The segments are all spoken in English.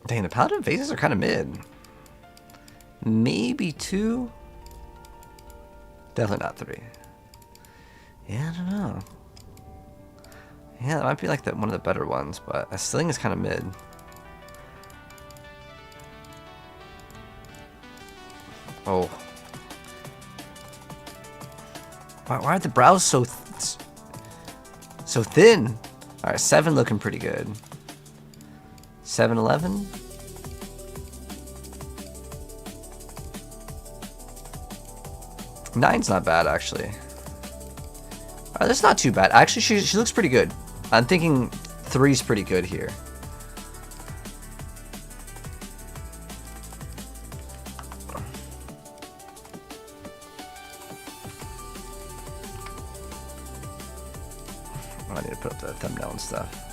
Dang, the Paladin phases are kind of mid. Maybe 2. Definitely not 3. Yeah, I don't know. Yeah, that might be like one of the better ones, but I still think it's kind of mid. Oh. Why are the brows so thin? All right, 7 looking pretty good. 7, 11. Nine's not bad, actually. That's not too bad. Actually, she looks pretty good. I'm thinking 3's pretty good here. Oh, I need to put up the thumbnail and stuff.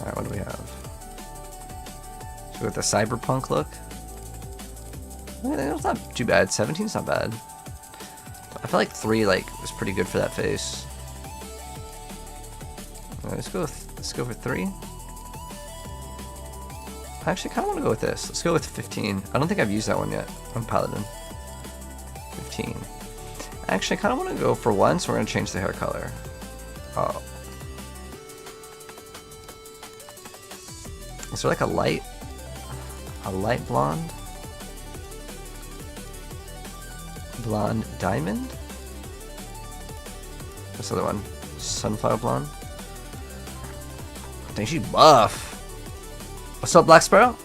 Alright, what do we have? So with the cyberpunk look. It's not too bad. 17's not bad. I feel like 3 was pretty good for that face. Let's go for 3. I actually kind of want to go with this. Let's go with 15. I don't think I've used that one yet on Paladin. 15. Actually, I kind of want to go for 1, so we're going to change the hair color. Oh. Is there like a light blonde? Blonde diamond? This other one, sunflower blonde. I think she's buff. What's up, Black Sparrow?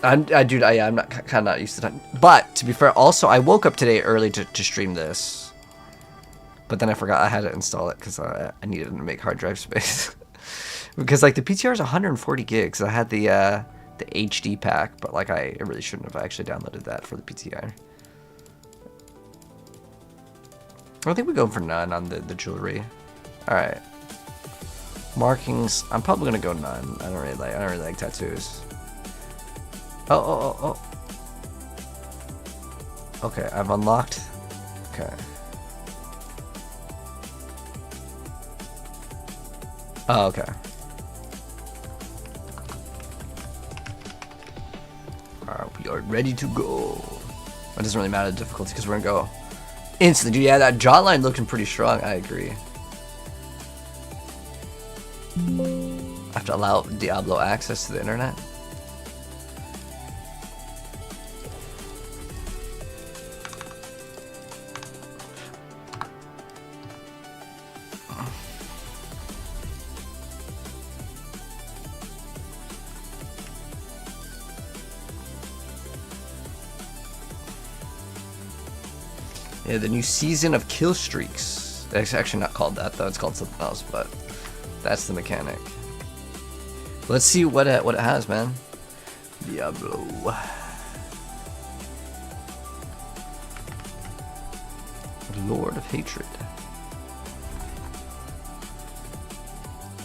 Dude, I'm not used to that. But to be fair, also I woke up today early to stream this, but then I forgot I had to install it because I needed to make hard drive space. Because like the PTR is 140 gigs. I had the HD pack, but like I really shouldn't have actually downloaded that for the PTR. I think we go for none on the jewelry. All right. Markings. I'm probably gonna go none. I don't really like tattoos. Oh. Okay, I've unlocked. Okay. Oh, okay. Alright, we are ready to go. It doesn't really matter the difficulty because we're gonna go instantly. Dude, yeah, that jawline looking pretty strong. I agree. I have to allow Diablo access to the internet. Yeah, the new season of kill streaks. It's actually not called that though. It's called something else, but that's the mechanic. Let's see what it has, man. Diablo. Lord of Hatred.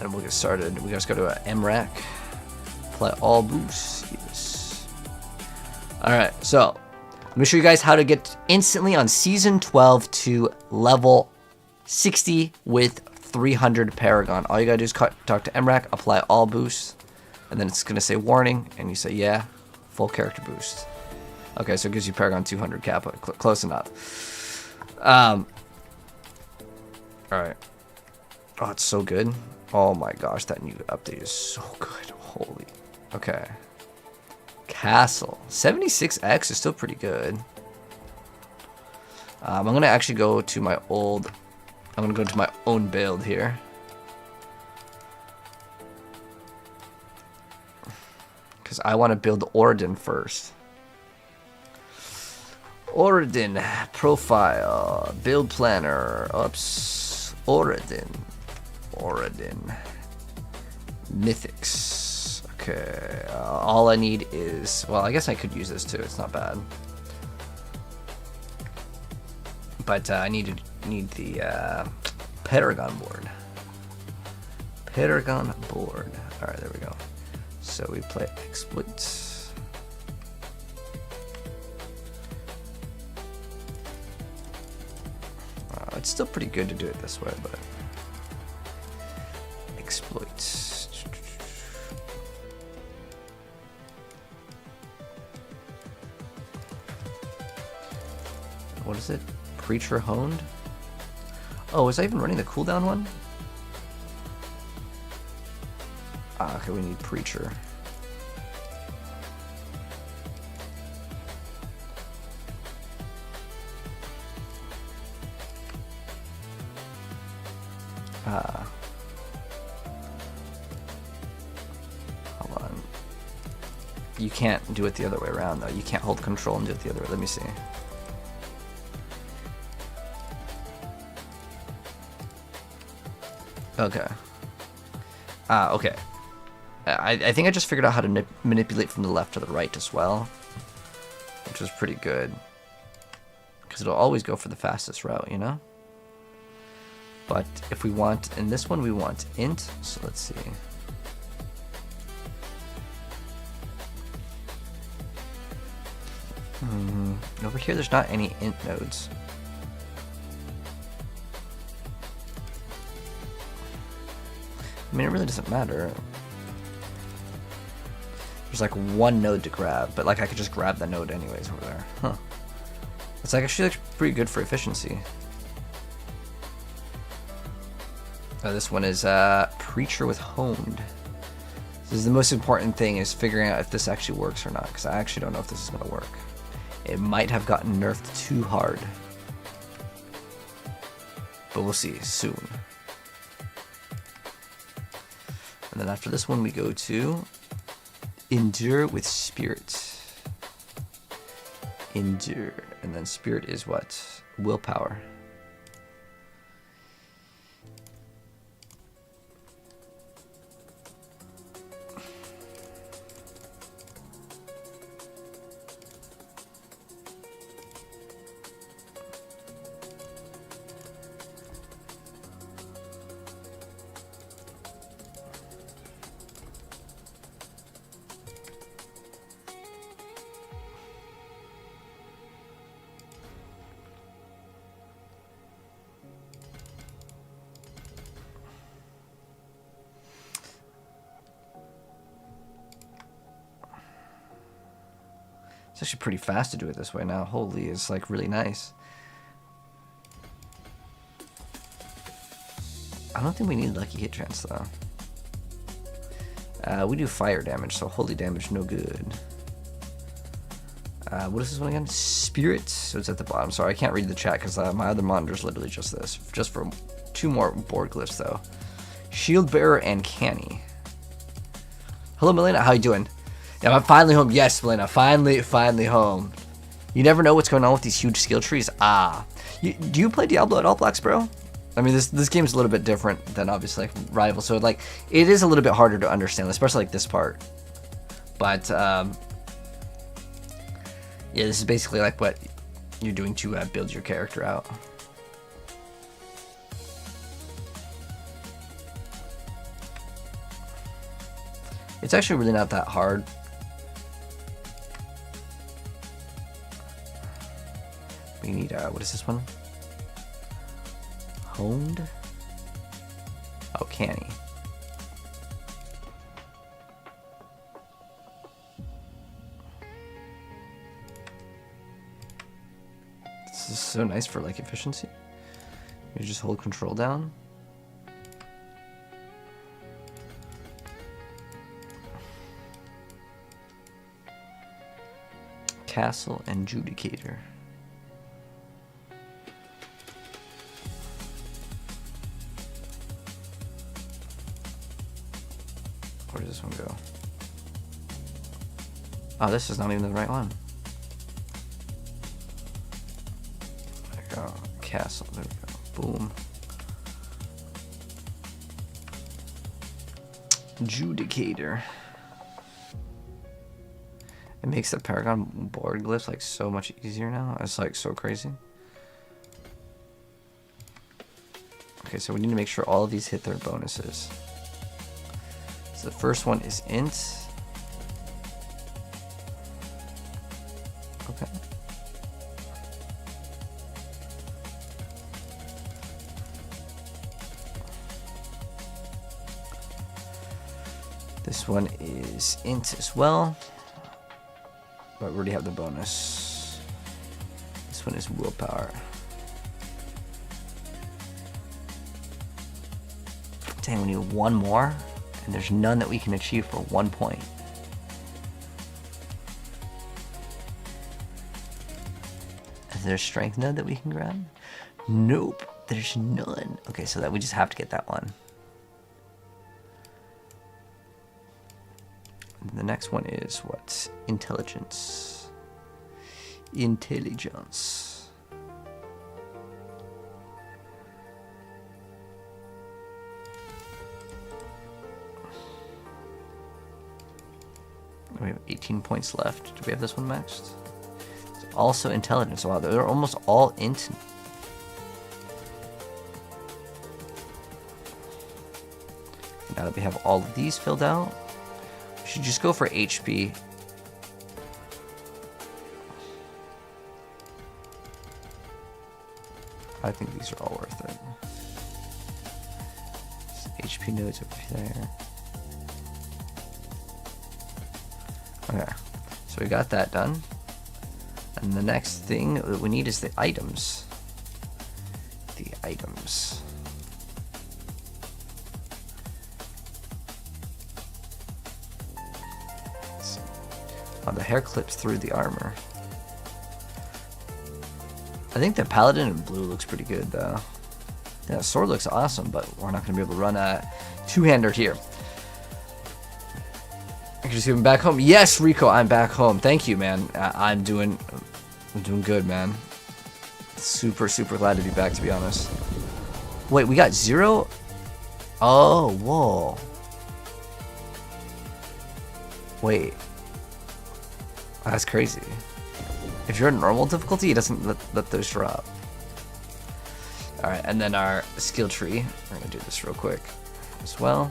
And we'll get started. We just go to MRAC. Apply all boosts. Yes. Alright, so let me show you guys how to get instantly on Season 12 to level 60 with 300 Paragon. All you gotta do is talk to MRAC, apply all boosts, and then it's gonna say warning, and you say yeah, full character boost. Okay, so it gives you Paragon 200 cap, close enough. Alright. Oh, it's so good. Oh my gosh, that new update is so good. Holy. Okay. Castle. 76x is still pretty good. I'm gonna actually go to my old. I'm gonna go to my own build here. Because I want to build Oridon first. Oridon profile build planner. Oops. Oridon. Mythics. Okay. All I need is, well, I guess I could use this too. It's not bad. But I need the Paragon board. Paragon board. All right, there we go. So we play exploits. It's still pretty good to do it this way, but exploits. What is it? Preacher honed? Oh, was I even running the cooldown one? Ah, okay, we need preacher. Hold on. You can't do it the other way around, though. You can't hold control and do it the other way. Let me see. Okay. Okay. I think I just figured out how to manipulate from the left to the right as well, which is pretty good. Because it'll always go for the fastest route, you know? But if we want, in this one we want int, so let's see. Over here there's not any int nodes. I mean, it really doesn't matter. There's like one node to grab, but like I could just grab the node anyways over there. Huh. It's like actually pretty good for efficiency. This one is Preacher with Honed. This is the most important thing, is figuring out if this actually works or not, because I actually don't know if this is going to work. It might have gotten nerfed too hard. But we'll see soon. And then after this one we go to Endure with Spirit. Endure. And then Spirit is what? Willpower. It's actually pretty fast to do it this way now. Holy, it's like really nice. I don't think we need lucky hit chance though. We do fire damage, so holy damage no good. What is this one again? Spirit. So it's at the bottom. Sorry, I can't read the chat because my other monitor is literally just this. Just for 2 more board glyphs though. Shield Bearer and Canny. Hello, Melina. How you doing? Yeah, I'm finally home. Yes, Melina. Finally home. You never know what's going on with these huge skill trees. Do you play Diablo at all, Blacks, bro? I mean, this game's a little bit different than obviously like Rival, so like it is a little bit harder to understand, especially like this part. But yeah, this is basically like what you're doing to build your character out. It's actually really not that hard. We need, what is this one? Honed? Oh, Canny. This is so nice for like efficiency. You just hold control down. Castle and Judicator. Where does this one go? Oh, this is not even the right one. There we go. Castle. There we go. Boom. Judicator. It makes the Paragon board glyphs like so much easier now. It's like so crazy. Okay, so we need to make sure all of these hit their bonuses. So the first one is int. Okay. This one is int as well, but we already have the bonus. This one is willpower. Dang, we need one more, and there's none that we can achieve for 1 point. Is there a strength node that we can grab? Nope, there's none. Okay, so that we just have to get that one. And the next one is what? Intelligence. Intelligence. We have 18 points left. Do we have this one maxed? It's also intelligence. Wow, they're almost all int. Now that we have all of these filled out, we should just go for HP. I think these are all worth it. HP nodes over there. Okay, so we got that done. And the next thing that we need is the items. The items. Oh, the hair clips through the armor. I think the Paladin in blue looks pretty good though. Yeah, the sword looks awesome, but we're not going to be able to run a two-hander here. I can just give him back home. Yes, Rico, I'm back home. Thank you, man. I'm doing good, man. Super, super glad to be back, to be honest. Wait, we got 0? Oh, whoa. Wait. That's crazy. If you're in normal difficulty, it doesn't let those drop. Alright, and then our skill tree. We're going to do this real quick as well.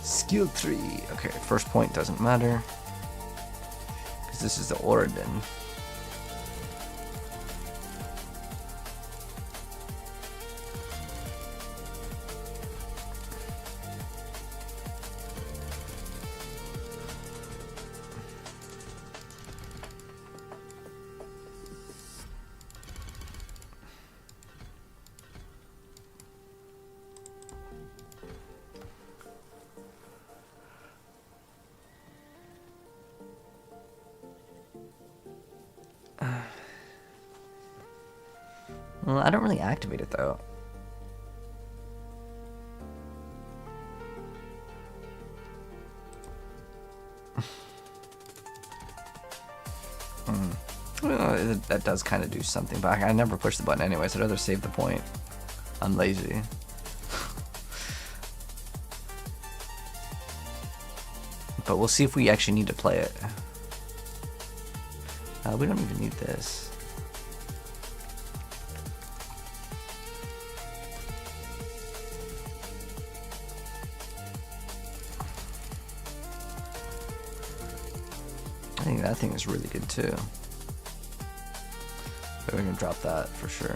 Skill tree. Okay, first point doesn't matter, because this is the Origin. Well, I don't really activate it though. Well, that does kind of do something, but I never push the button anyway, so I'd rather save the point. I'm lazy. But we'll see if we actually need to play it. We don't even need this. I think that thing is really good too. But we're gonna drop that for sure.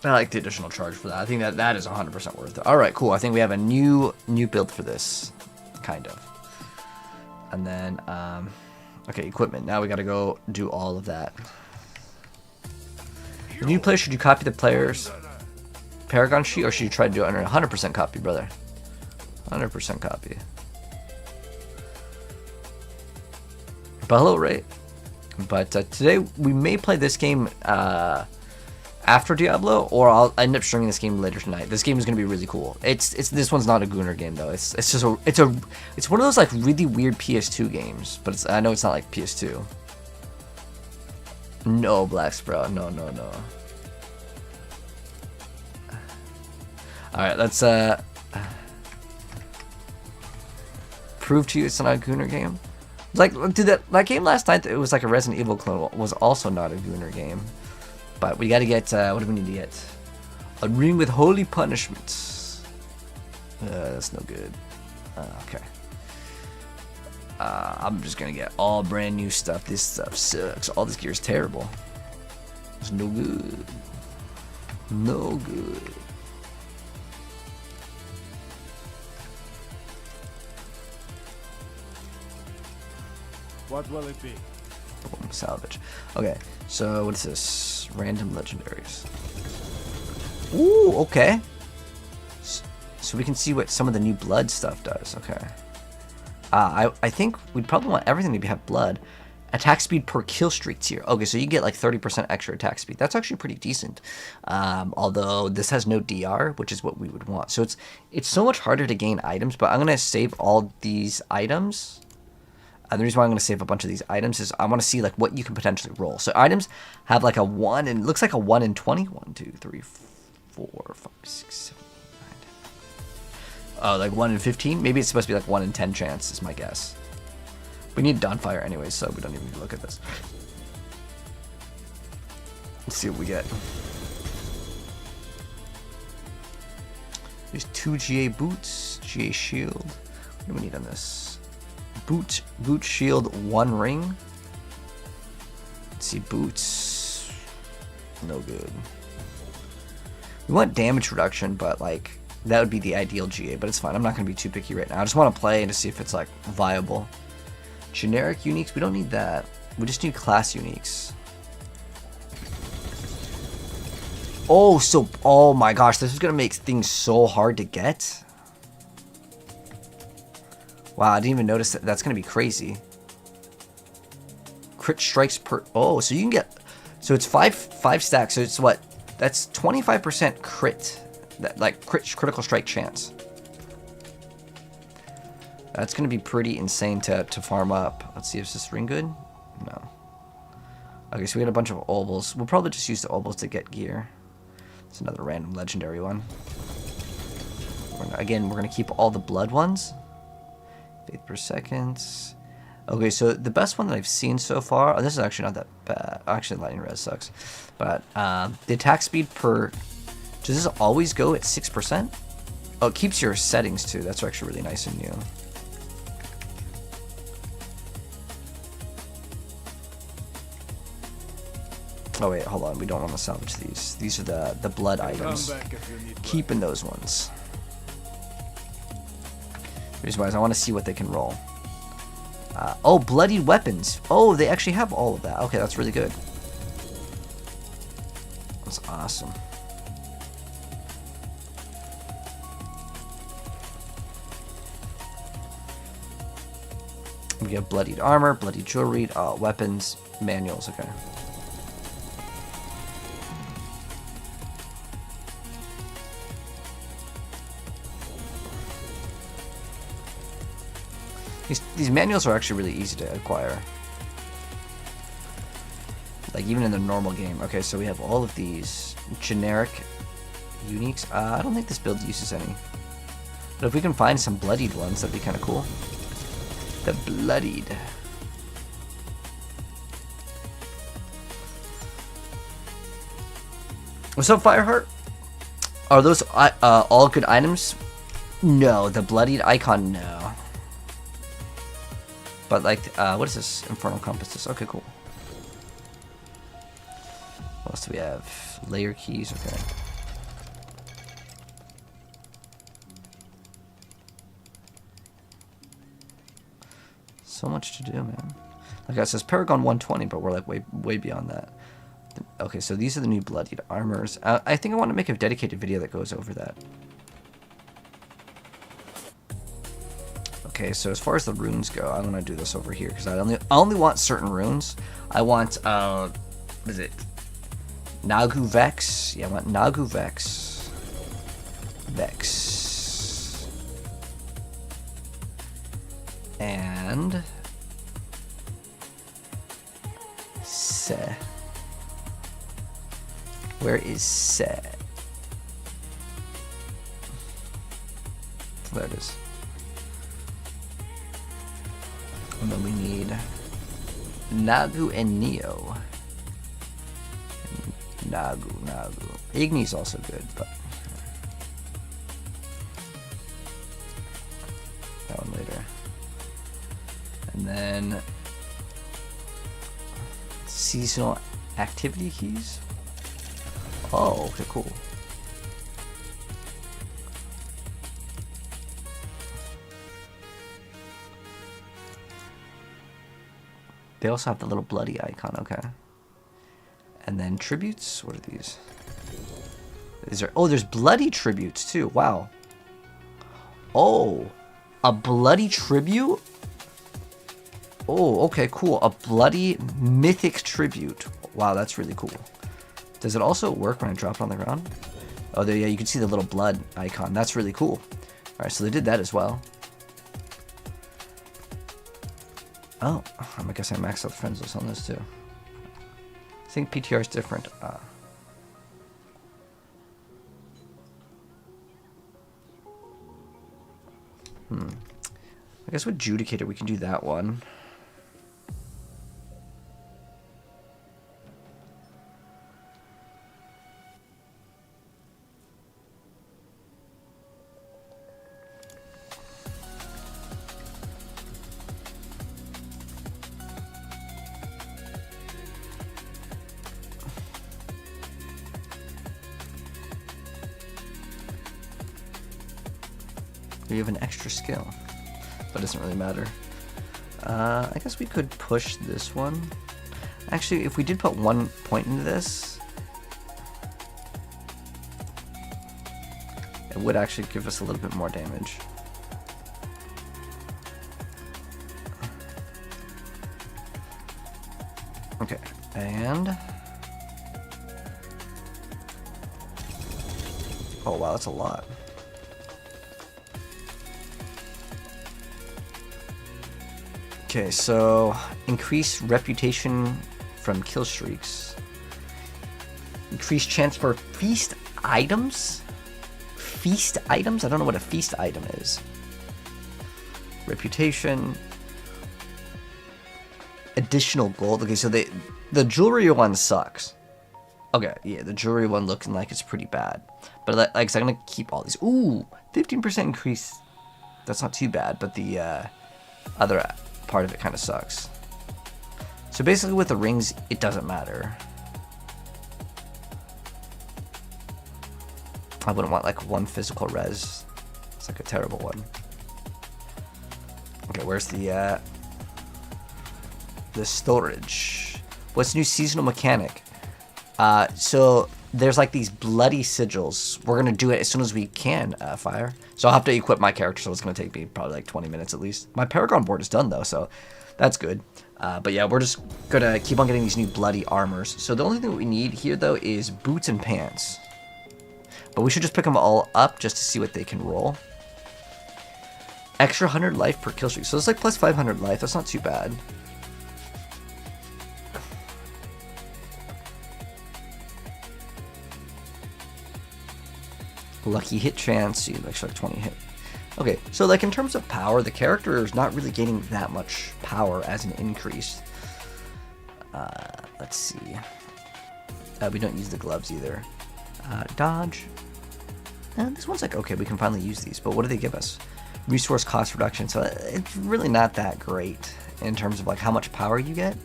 I like the additional charge for that. I think that is 100% worth it. All right, cool. I think we have a new build for this, kind of. And then, okay, equipment. Now we got to go do all of that. The new player, should you copy the player's Paragon sheet, or should you try to do it under 100% copy, brother? 100% copy. But hello, right? But today we may play this game after Diablo, or I'll end up streaming this game later tonight. This game is gonna be really cool. It's this one's not a Gunner game though. It's just it's one of those like really weird PS2 games, but I know it's not like PS2. No, Black Sprout. No. Alright, let's prove to you it's not a Gunner game. Like, dude, that game last night, it was like a Resident Evil clone, was also not a Gunner game. But we gotta get, what do we need to get? A ring with holy punishments. That's no good. Okay. I'm just gonna get all brand new stuff. This stuff sucks. All this gear is terrible. It's no good. No good. What will it be? Boom, salvage. Okay, so what is this? Random legendaries. Ooh, okay. So we can see what some of the new blood stuff does. Okay. I think we'd probably want everything to have blood. Attack speed per kill streak tier. Okay, so you get like 30% extra attack speed. That's actually pretty decent. Although this has no DR, which is what we would want. So it's so much harder to gain items, but I'm going to save all these items. And the reason why I'm going to save a bunch of these items is I want to see like what you can potentially roll. So items have like a 1 and looks like a 1 in 20. 1, 2, 3, 4, 5, 6, 7, 8, 9, 10. Like 1 in 15. Maybe it's supposed to be like 1 in 10 chance is my guess. We need Dawnfire anyway, so we don't even need to look at this. Let's see what we get. There's 2 GA boots, GA shield. What do we need on this? Boot shield, 1 ring. Let's see, boots. No good. We want damage reduction, but like that would be the ideal GA, but it's fine. I'm not going to be too picky right now. I just want to play and to see if it's like viable. Generic uniques, we don't need that. We just need class uniques. Oh my gosh, this is going to make things so hard to get. Wow, I didn't even notice that. That's going to be crazy. Crit strikes per... Oh, so you can get... So it's 5 stacks. So it's what? That's 25% crit. That, like, critical strike chance. That's going to be pretty insane to farm up. Let's see, is this ring good? No. Okay, so we got a bunch of obols. We'll probably just use the obols to get gear. It's another random legendary one. Again, we're going to keep all the blood ones. Faith per second. Okay, so the best one that I've seen so far... Oh, this is actually not that bad. Actually, lightning res sucks. But the attack speed per... Does this always go at 6%? Oh, it keeps your settings too. That's actually really nice and new. Oh wait, hold on. We don't want to salvage these. These are the blood items. Keeping those ones. Reason why is I want to see what they can roll. Oh, bloodied weapons. Oh, they actually have all of that. Okay, that's really good. That's awesome. We have bloodied armor, bloodied jewelry, weapons, manuals. Okay. These manuals are actually really easy to acquire. Like even in the normal game. Okay, so we have all of these generic uniques. I don't think this build uses any. But if we can find some bloodied ones, that'd be kind of cool. The bloodied. What's up, Fireheart? Are those all good items? No, the bloodied icon, no. But like, what is this? Infernal compasses. Okay, cool. What else do we have? Layer keys. Okay. So much to do, man. Like I says, Paragon 120, but we're like way beyond that. Okay, so these are the new bloodied armors. I think I want to make a dedicated video that goes over that. Okay, so as far as the runes go, I'm gonna do this over here because I only want certain runes. I want what is it? Nagu Vex. Yeah, I want Nagu Vex. Vex. And Se. Where is Se? There it is. And then we need Nagu and Neo. Nagu. Igni's also good, but that one later. And then seasonal activity keys. Oh, okay, cool. They also have the little bloody icon, okay. And then tributes, what are these? Is there, oh, there's bloody tributes too, wow. Oh, a bloody tribute? Oh, okay, cool. A bloody mythic tribute. Wow, that's really cool. Does it also work when I drop it on the ground? Oh, there, yeah, you can see the little blood icon. That's really cool. All right, so they did that as well. Oh, I guess I maxed out the friends list on this too. I think PTR is different. I guess with Judicator we can do that one. You have an extra skill, but it doesn't really matter. I guess we could push this one. Actually, if we did put 1 point into this, it would actually give us a little bit more damage. Okay, and oh wow, that's a lot. Okay, so increase reputation from kill streaks. Increase chance for feast items? Feast items? I don't know what a feast item is. Reputation. Additional gold. Okay, so the jewelry one sucks. Okay, yeah, the jewelry one looking like it's pretty bad. But like, so I'm gonna keep all these. Ooh, 15% increase. That's not too bad, but the other part of it kind of sucks. So basically with the rings, it doesn't matter. I wouldn't want like one physical res. It's like a terrible one. Okay, where's the storage? What's new seasonal mechanic? So there's like these bloody sigils. We're gonna do it as soon as we can, Fire. So I'll have to equip my character, so it's gonna take me probably like 20 minutes at least. My Paragon board is done though, so that's good. But yeah, we're just gonna keep on getting these new bloody armors. So the only thing we need here though is boots and pants. But we should just pick them all up just to see what they can roll. Extra 100 life per kill streak. So it's like plus 500 life. That's not too bad. Lucky hit chance, you extra 20 hit. Okay, so like in terms of power, the character is not really gaining that much power as an increase. Let's see. We don't use the gloves either. Dodge. This one's like, okay, we can finally use these, but what do they give us? Resource cost reduction, so it's really not that great in terms of like how much power you get.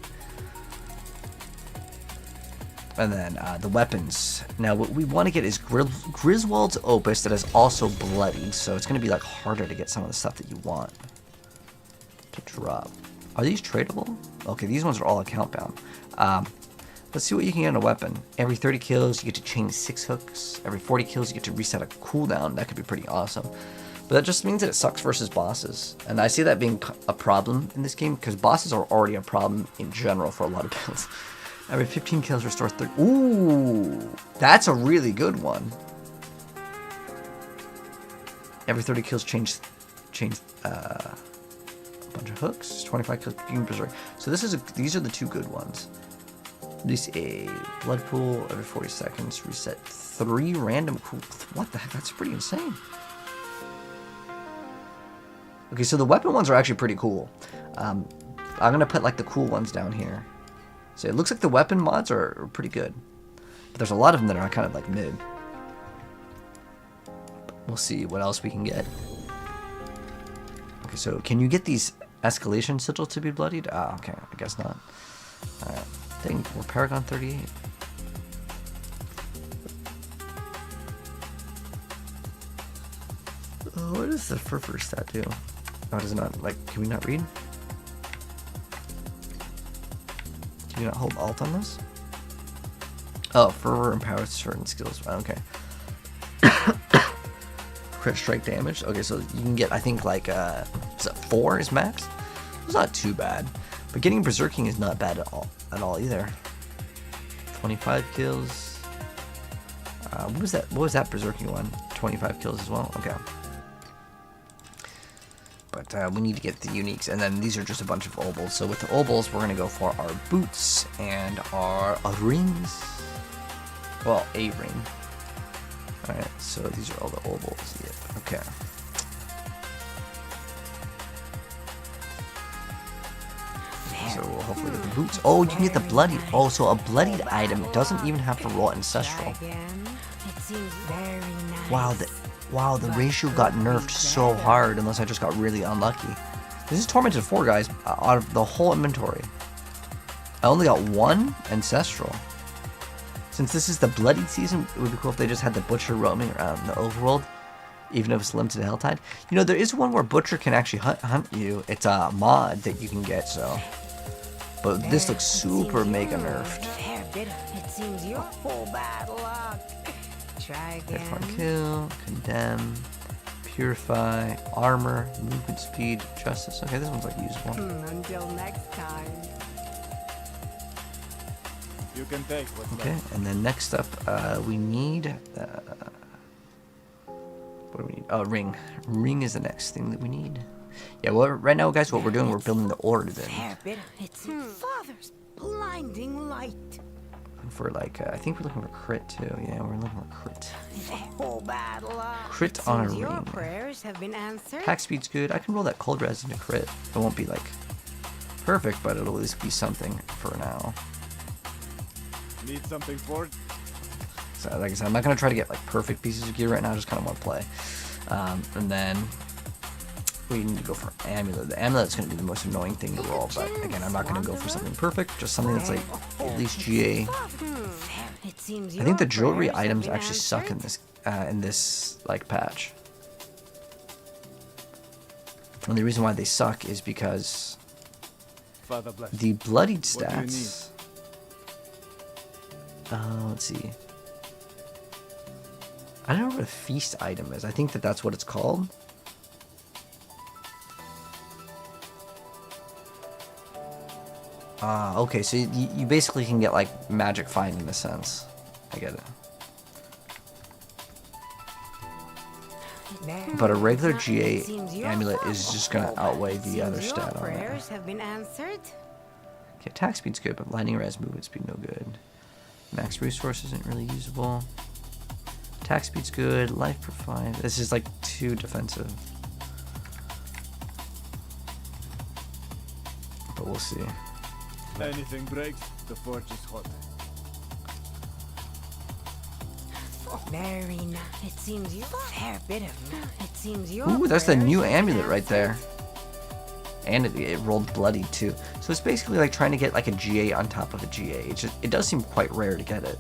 And then the weapons. Now what we want to get is Griswold's Opus that is also bloodied, so it's going to be like harder to get some of the stuff that you want to drop. Are these tradable? Okay, these ones are all account bound. Let's see what you can get in a weapon. Every 30 kills, you get to chain 6 hooks. Every 40 kills, you get to reset a cooldown. That could be pretty awesome. But that just means that it sucks versus bosses. And I see that being a problem in this game, because bosses are already a problem in general for a lot of builds. Every 15 kills restores 30. Ooh, that's a really good one. Every 30 kills change a bunch of hooks. 25 kills being berserk. So these are the two good ones. Release a blood pool every 40 seconds. Reset 3 random. What the heck? That's pretty insane. Okay, so the weapon ones are actually pretty cool. I'm gonna put like the cool ones down here. So it looks like the weapon mods are pretty good, but there's a lot of them that are kind of like mid. We'll see what else we can get. Okay, so can you get these escalation sigils to be bloodied? Ah, okay, I guess not. Alright, I think we're Paragon 38. Oh, what does the fur stat do? Oh, does it not, like, can we not read? Can you not hold Alt on this? Oh, fervor empowers certain skills. Okay. Crit strike damage. Okay, so you can get, I think, like, is it 4 is max? It's not too bad. But getting berserking is not bad at all either. 25 kills. What was that? What was that berserking one? 25 kills as well? Okay. But we need to get the uniques, and then these are just a bunch of obols. So with the obols, we're going to go for our boots and our rings. Well, a ring. Alright, so these are all the obols. Yep. Okay. So we'll hopefully get the boots. Oh, you can get the bloodied. Oh, so a bloodied item doesn't even have to roll ancestral. Wow, the ratio got nerfed so hard unless I just got really unlucky. This is Tormented 4, guys, out of the whole inventory. I only got 1 ancestral. Since this is the bloodied season, it would be cool if they just had the Butcher roaming around the overworld, even if it's limited to Helltide. You know, there is one where Butcher can actually hunt you. It's a mod that you can get, so. But this looks super mega nerfed. It seems you're full bad luck. Try again. Hit on kill, condemn, purify, armor, movement speed, justice. Okay, this one's like usable. Until next time. You can take what's Okay, left. and then next up, we need. What do we need? Oh, ring. Ring is the next thing that we need. Yeah, well, right now, guys, what we're doing, we're building the Orden. It's Father's blinding light. For like, I think we're looking for crit too. Yeah, we're looking for crit. Full bad luck. Crit on a Your ring. prayers have been answered. Attack speed's good. I can roll that cold res into crit. It won't be like perfect, but it'll at least be something for now. Need something for it? So, like I said, I'm not gonna try to get like perfect pieces of gear right now. I just kind of want to play. And then we need to go for amulet. The amulet's gonna be the most annoying thing to roll, but again, I'm not gonna go for something perfect. Just something that's like at least GA. I think the jewelry items actually suck in this like patch. And the reason why they suck is because Father bless. the bloodied What do you stats. Let's see. I don't know what a feast item is. I think that's what it's called. Okay, so you basically can get like magic find in a sense. I get it. But a regular GA amulet is just gonna outweigh the other stat on it. Prayers have been answered. Okay, attack speed's good, but lightning res movement speed no good. Max resource isn't really usable. Attack speed's good, life per 5. This is like too defensive. But we'll see. Anything breaks, the forge is hot. Very nice. It seems you fair bit of. It seems you. Ooh, that's the new amulet right there. And it rolled bloody too. So it's basically like trying to get like a GA on top of a GA. It does seem quite rare to get it.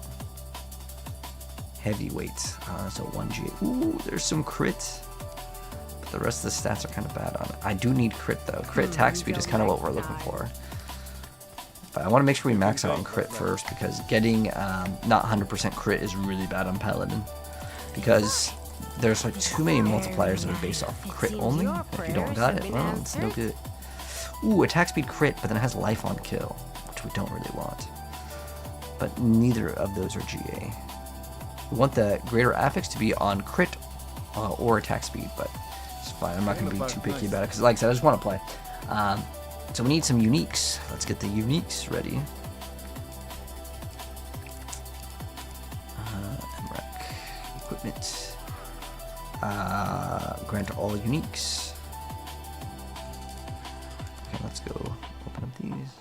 Heavyweight. So 1 GA. Ooh, there's some crit. But the rest of the stats are kind of bad on it. I do need crit though. Crit attack speed is kind of what we're looking for. But I want to make sure we max out on crit first, because getting not 100% crit is really bad on Paladin. Because there's like too many multipliers that are based off of crit only. If you don't got it, well, it's no good. Ooh, attack speed crit, but then it has life on kill, which we don't really want. but neither of those are GA. We want the greater affix to be on crit or attack speed, but it's fine. I'm not going to be too picky about it because, like I said, I just want to play. So we need some uniques. Let's get the uniques ready. MREC equipment. Grant all uniques. Okay, let's go open up these.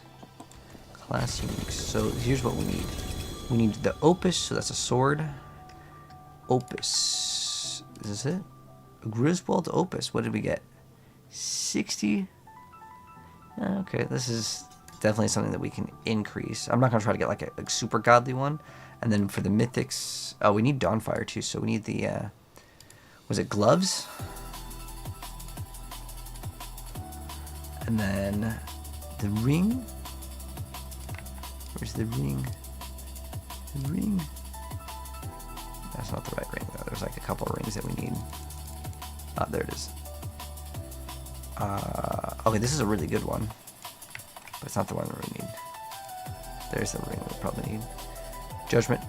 Class uniques. So here's what we need. We need the opus, so that's a sword. Opus. Is this it? Griswold opus. What did we get? 60. Okay, this is definitely something that we can increase. I'm not going to try to get like a super godly one. And then for the mythics, oh, we need Dawnfire too. So we need the, was it gloves? And then the ring. Where's the ring? The ring. That's not the right ring though. There's like a couple of rings that we need. Ah, there it is. Okay, this is a really good one, but it's not the one we need. There's the ring we probably need. Judgment.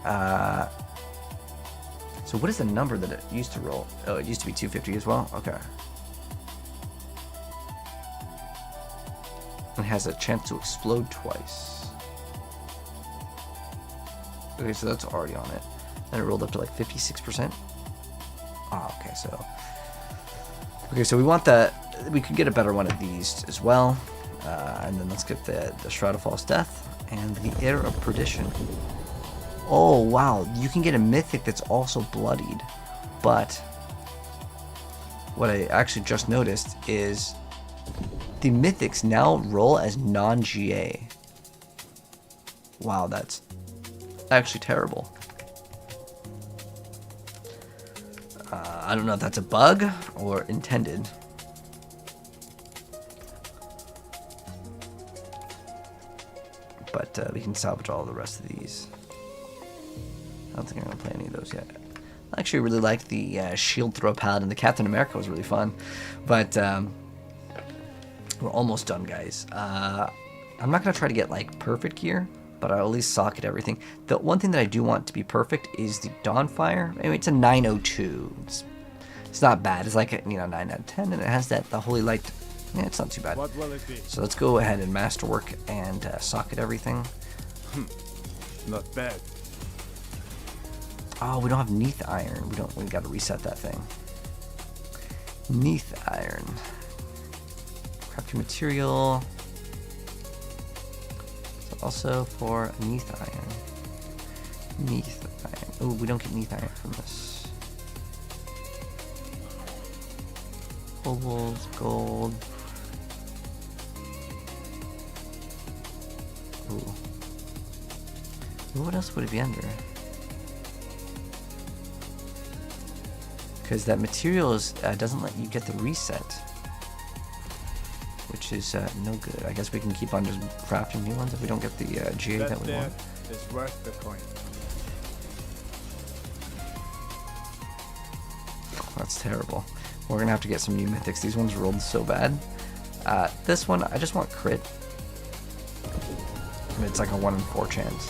So what is the number that it used to roll? Oh, it used to be 250 as well. Okay. It has a chance to explode twice. Okay, so that's already on it. And it rolled up to like 56%. Oh, okay, so. Okay, so we want that. We could get a better one of these as well. And then let's get the Shroud of False Death and the Air of Perdition. Oh, wow. You can get a mythic that's also bloodied. But what I actually just noticed is the mythics now roll as non-GA. Wow, that's actually terrible. I don't know if that's a bug or intended. But we can salvage all the rest of these. I don't think I'm going to play any of those yet. I actually really liked the Shield Throw Paladin. The Captain America was really fun. But we're almost done, guys. I'm not going to try to get like perfect gear, but I'll at least socket everything. The one thing that I do want to be perfect is the Dawnfire. Anyway, it's a 902. It's not bad. It's like a, 9 out of 10, and it has the Holy Light. Yeah, it's not too bad. What will it be? So let's go ahead and masterwork and socket everything. Not bad. Oh, we don't have Neath Iron. We got to reset that thing. Neath Iron. Craft your material. So also for Neath Iron. Neath Iron. Oh, we don't get Neath Iron from this. Cobalt, gold. Ooh. What else would it be under? Because that material is doesn't let you get the reset, which is no good. I guess we can keep on just crafting new ones if we don't get the GA that we want. Is worth the coin. That's terrible. We're gonna have to get some new mythics. These ones rolled so bad. This one, I just want crit. I mean, it's like a 1 in 4 chance.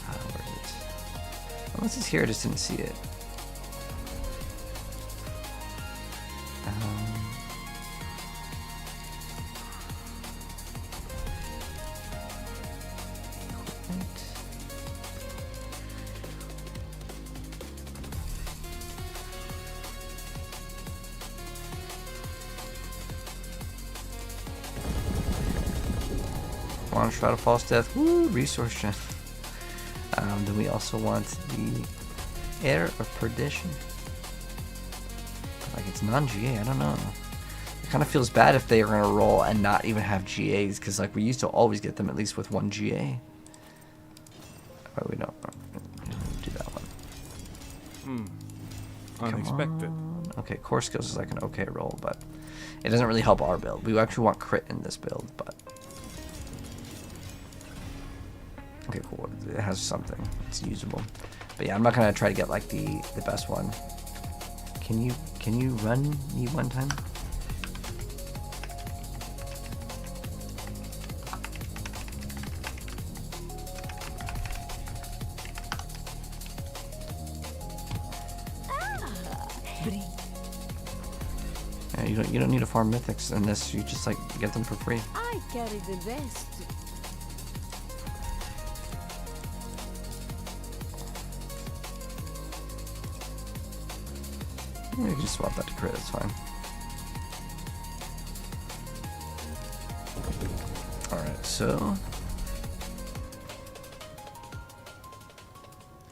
Where is it? Unless it's here, I just didn't see it. Want Shroud of False Death, woo, resource gen. Then we also want the Air of Perdition. Like it's non-GA, I don't know. It kind of feels bad if they are gonna roll and not even have GAs, because like we used to always get them at least with 1 GA. But we don't do that one. Unexpected. Okay, Core Skills is like an okay roll, but it doesn't really help our build. We actually want crit in this build, but okay, cool. It has something. It's usable. But yeah, I'm not gonna try to get like the best one. Can you run me one time? spring. Yeah, you don't need to farm mythics in this. You just like get them for free. I carry the best. You can just swap that to crit. It's fine. All right, so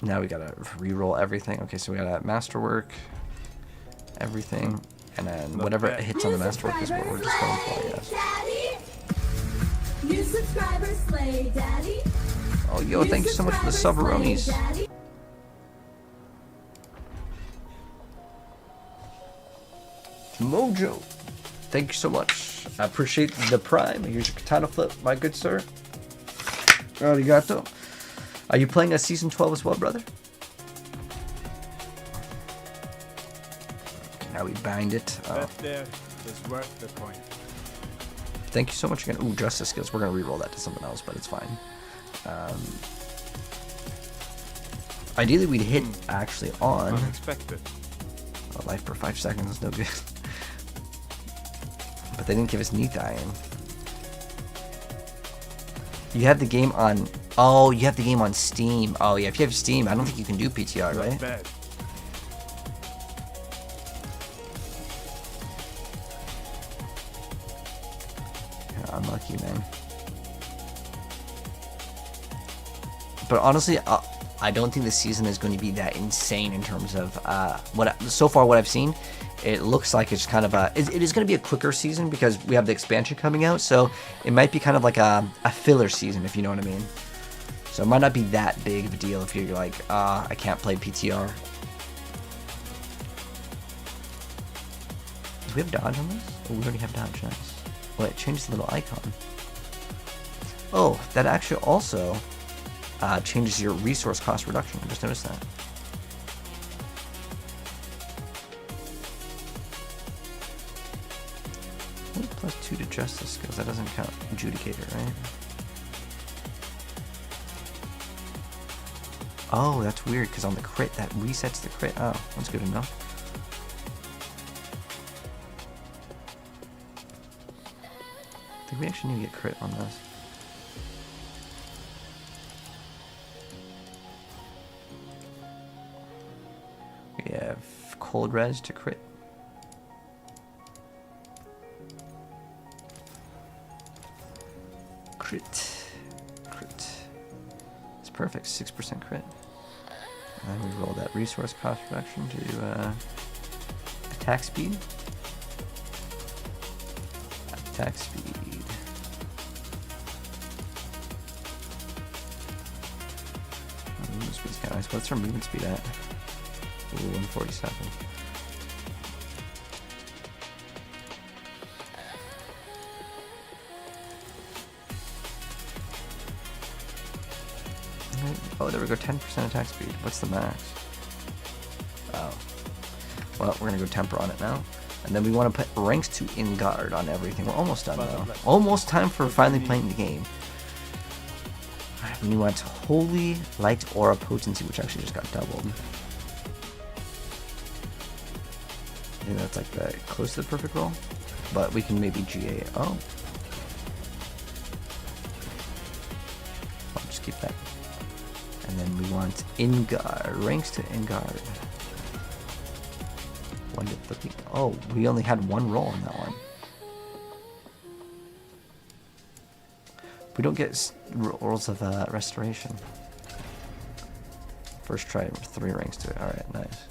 now we gotta re-roll everything. Okay, so we gotta masterwork everything, and then whatever hits on the masterwork is what we're just going for, yes. New subscribers slay daddy. Oh, yo, thank you so much for the subaronis. Mojo, thank you so much. I appreciate the prime. Here's your katana flip, my good sir. Arigato. Are you playing a season 12 as well, brother? Now we bind it. That there is worth the coin. Thank you so much again. Ooh, justice skills. We're gonna re-roll that to something else, but it's fine. Ideally, we'd hit actually on. Unexpected. Oh, life per 5 seconds is no good. But they didn't give us neat iron. You have the game on. Oh, you have the game on Steam. Oh yeah, if you have Steam, I don't think you can do PTR, Not right? bad. Yeah, unlucky, man. But honestly, I don't think the season is going to be that insane in terms of so far what I've seen. It looks like it's kind of it is going to be a quicker season because we have the expansion coming out, so it might be kind of like a filler season, if you know what I mean. So it might not be that big of a deal if you're like, I can't play PTR. Do we have dodge on this? Oh, we already have dodge, nice. Oh, it changed the little icon. Oh, that actually also changes your resource cost reduction. I just noticed that. +2 to justice skills. That doesn't count adjudicator, right? Oh, that's weird because on the crit that resets the crit. Oh, that's good enough. I think we actually need to get crit on this. We have cold res to crit. Crit. It's perfect, 6% crit. And then we roll that resource cost reduction to attack speed. Attack speed. Movement speed's kind of nice. What's our movement speed at? Ooh, 147. Oh, there we go, 10% attack speed. What's the max? Oh. Well, we're gonna go temper on it now. And then we want to put ranks to in guard on everything. We're almost done though. Almost time for finally playing the game. Alright, we want Holy Light Aura Potency, which actually just got doubled. I think that's like the close to the perfect roll. But we can maybe GA. Oh. I'll just keep that. And then we want in guard, ranks to in guard. 1 to 30. Oh, we only had 1 roll on that one. We don't get rolls of restoration. First try, 3 ranks to it. Alright, nice.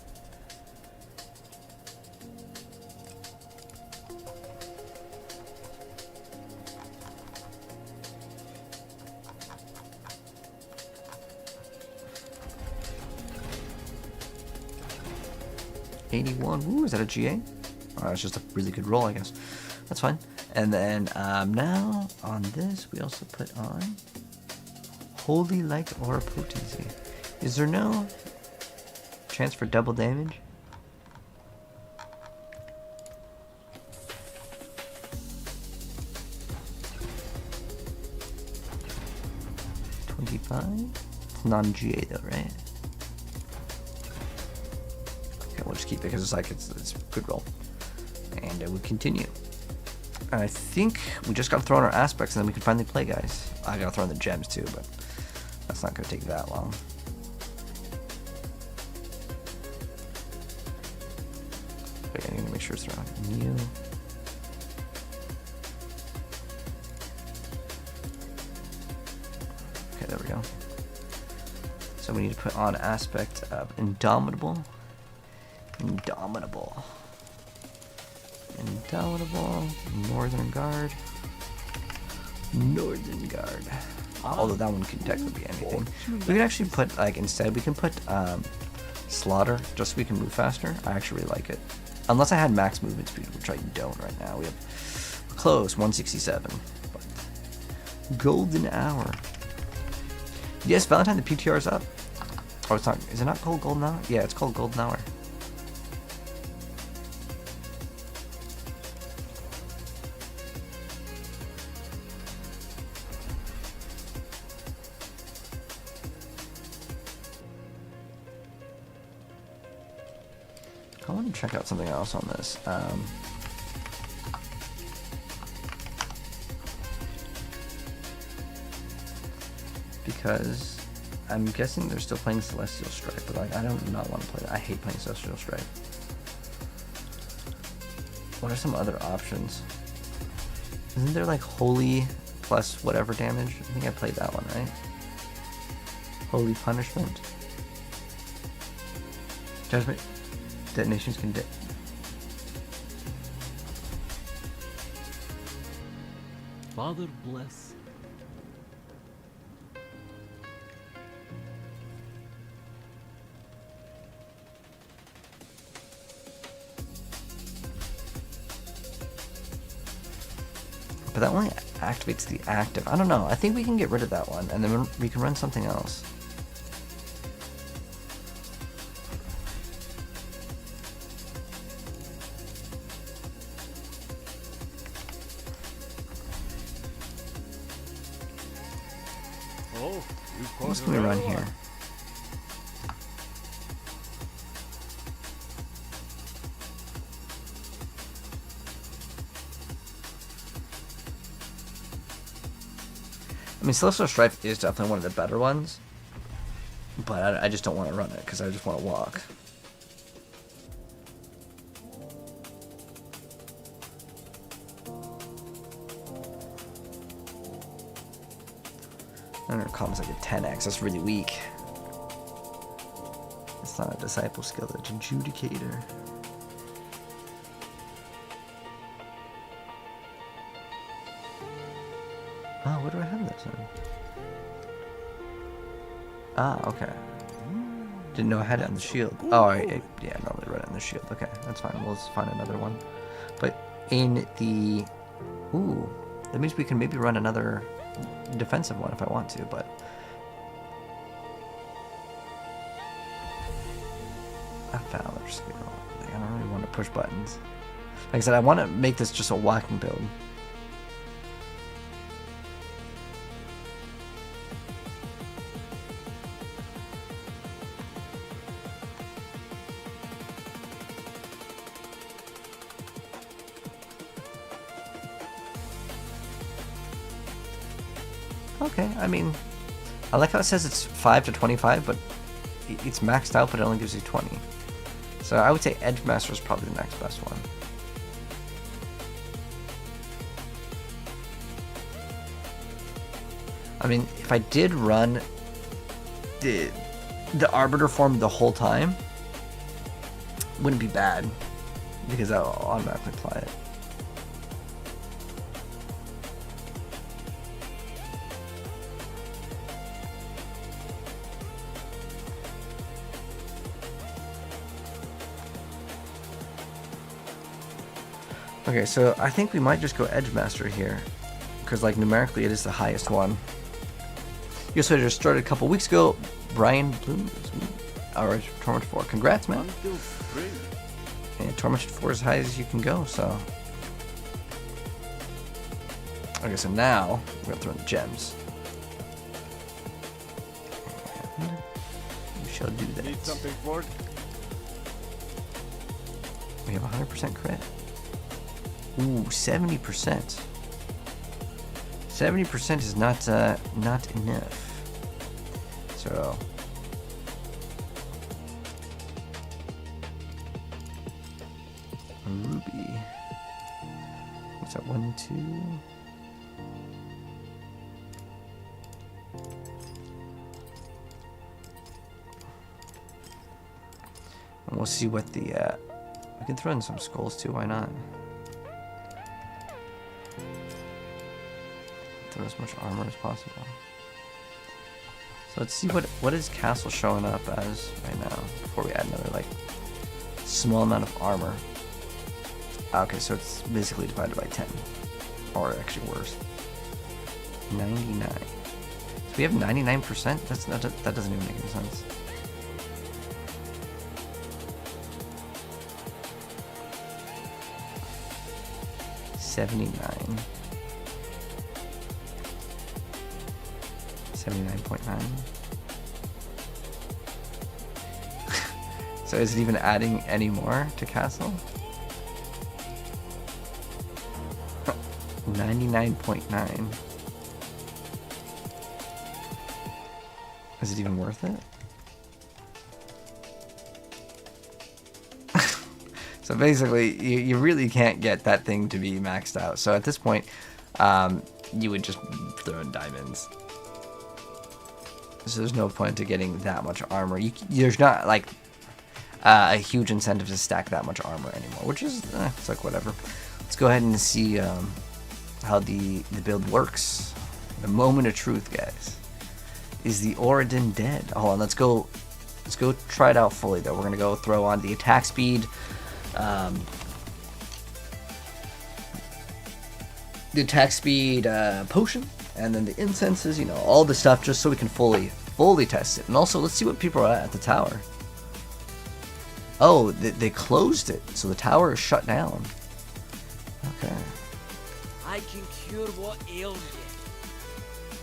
$81. Ooh, is that a GA? Oh, that's just a really good roll, I guess. That's fine. And then now on this, we also put on Holy Light Aura Potency. Is there no chance for double damage? $25? It's non-GA though, right? Okay, we'll just keep it because it's like it's a good roll. And we continue. And I think we just gotta throw in our aspects and then we can finally play, guys. I gotta throw in the gems too, but that's not gonna take that long. Okay, I need to make sure it's thrown. New. Okay, there we go. So we need to put on aspect of Indomitable. Indomitable. Indomitable. Northern Guard. Northern Guard. Although that one can technically be anything. We can actually put, like, instead we can put Slaughter, just so we can move faster. I actually really like it. Unless I had max movement speed, which I don't right now. We have close, 167. But golden hour. Yes, Valentine, the PTR is up. Oh, it's not. Is it not called Golden Hour? Yeah, it's called Golden Hour. I want to check out something else on this. Because I'm guessing they're still playing Celestial Strike, but like I don't not want to play that. I hate playing Celestial Strike. What are some other options? Isn't there like Holy plus whatever damage? I think I played that one, right? Holy Punishment. Judgment. Detonations can Father bless. But that only activates the active. I don't know. I think we can get rid of that one, and then we can run something else. Oh, What else can we run here? I mean, Celestial Strife is definitely one of the better ones, but I just don't want to run it because I just want to walk. And her com's like a 10x. That's really weak. It's not a disciple skill, it's adjudicator. Oh, where do I have this in? Ah, okay. Didn't know I had it on the shield. Oh, yeah, I normally run it on the shield. Okay, that's fine. We'll just find another one. But in the... Ooh, that means we can maybe run another defensive one if I want to, but... A Valor skill. Like, I don't really want to push buttons. Like I said, I want to make this just a whacking build. Okay, I mean, I like how it says it's 5 to 25, but it's maxed out, but it only gives you 20. So I would say Edge Master is probably the next best one. I mean, if I did run the Arbiter form the whole time, wouldn't be bad, because I'll automatically apply it. Okay, so I think we might just go Edge Master here, because like numerically it is the highest one. You also just started a couple weeks ago, Brian Bloom. Alright, Torment 4. Congrats, man. And Torment 4 is as high as you can go, so. Okay, so now we're gonna throw in the gems. And we shall do that. Need something for it? We have 100% crit. Ooh, 70%. 70% is not enough. So a ruby. What's that? 1, 2. And we'll see what the we can throw in some skulls too. Why not? Throw as much armor as possible. So let's see what is castle showing up as right now before we add another like small amount of armor. Okay, so it's basically divided by 10, or actually worse, 99. So we have 99%. That doesn't even make any sense. $79. 79.9. So is it even adding any more to castle? 99.9. Is it even worth it? So basically, you really can't get that thing to be maxed out. So at this point, you would just throw in diamonds. So there's no point to getting that much armor. There's not like a huge incentive to stack that much armor anymore, which is it's like whatever. Let's go ahead and see how the build works. The moment of truth, guys. Is the Oradin dead? Hold on, let's go try it out fully though. We're gonna go throw on the attack speed, potion, and then the incenses, you know, all the stuff, just so we can fully test it. And also, let's see what people are at the tower. Oh, they closed it, so the tower is shut down. Okay. I can cure what ails you.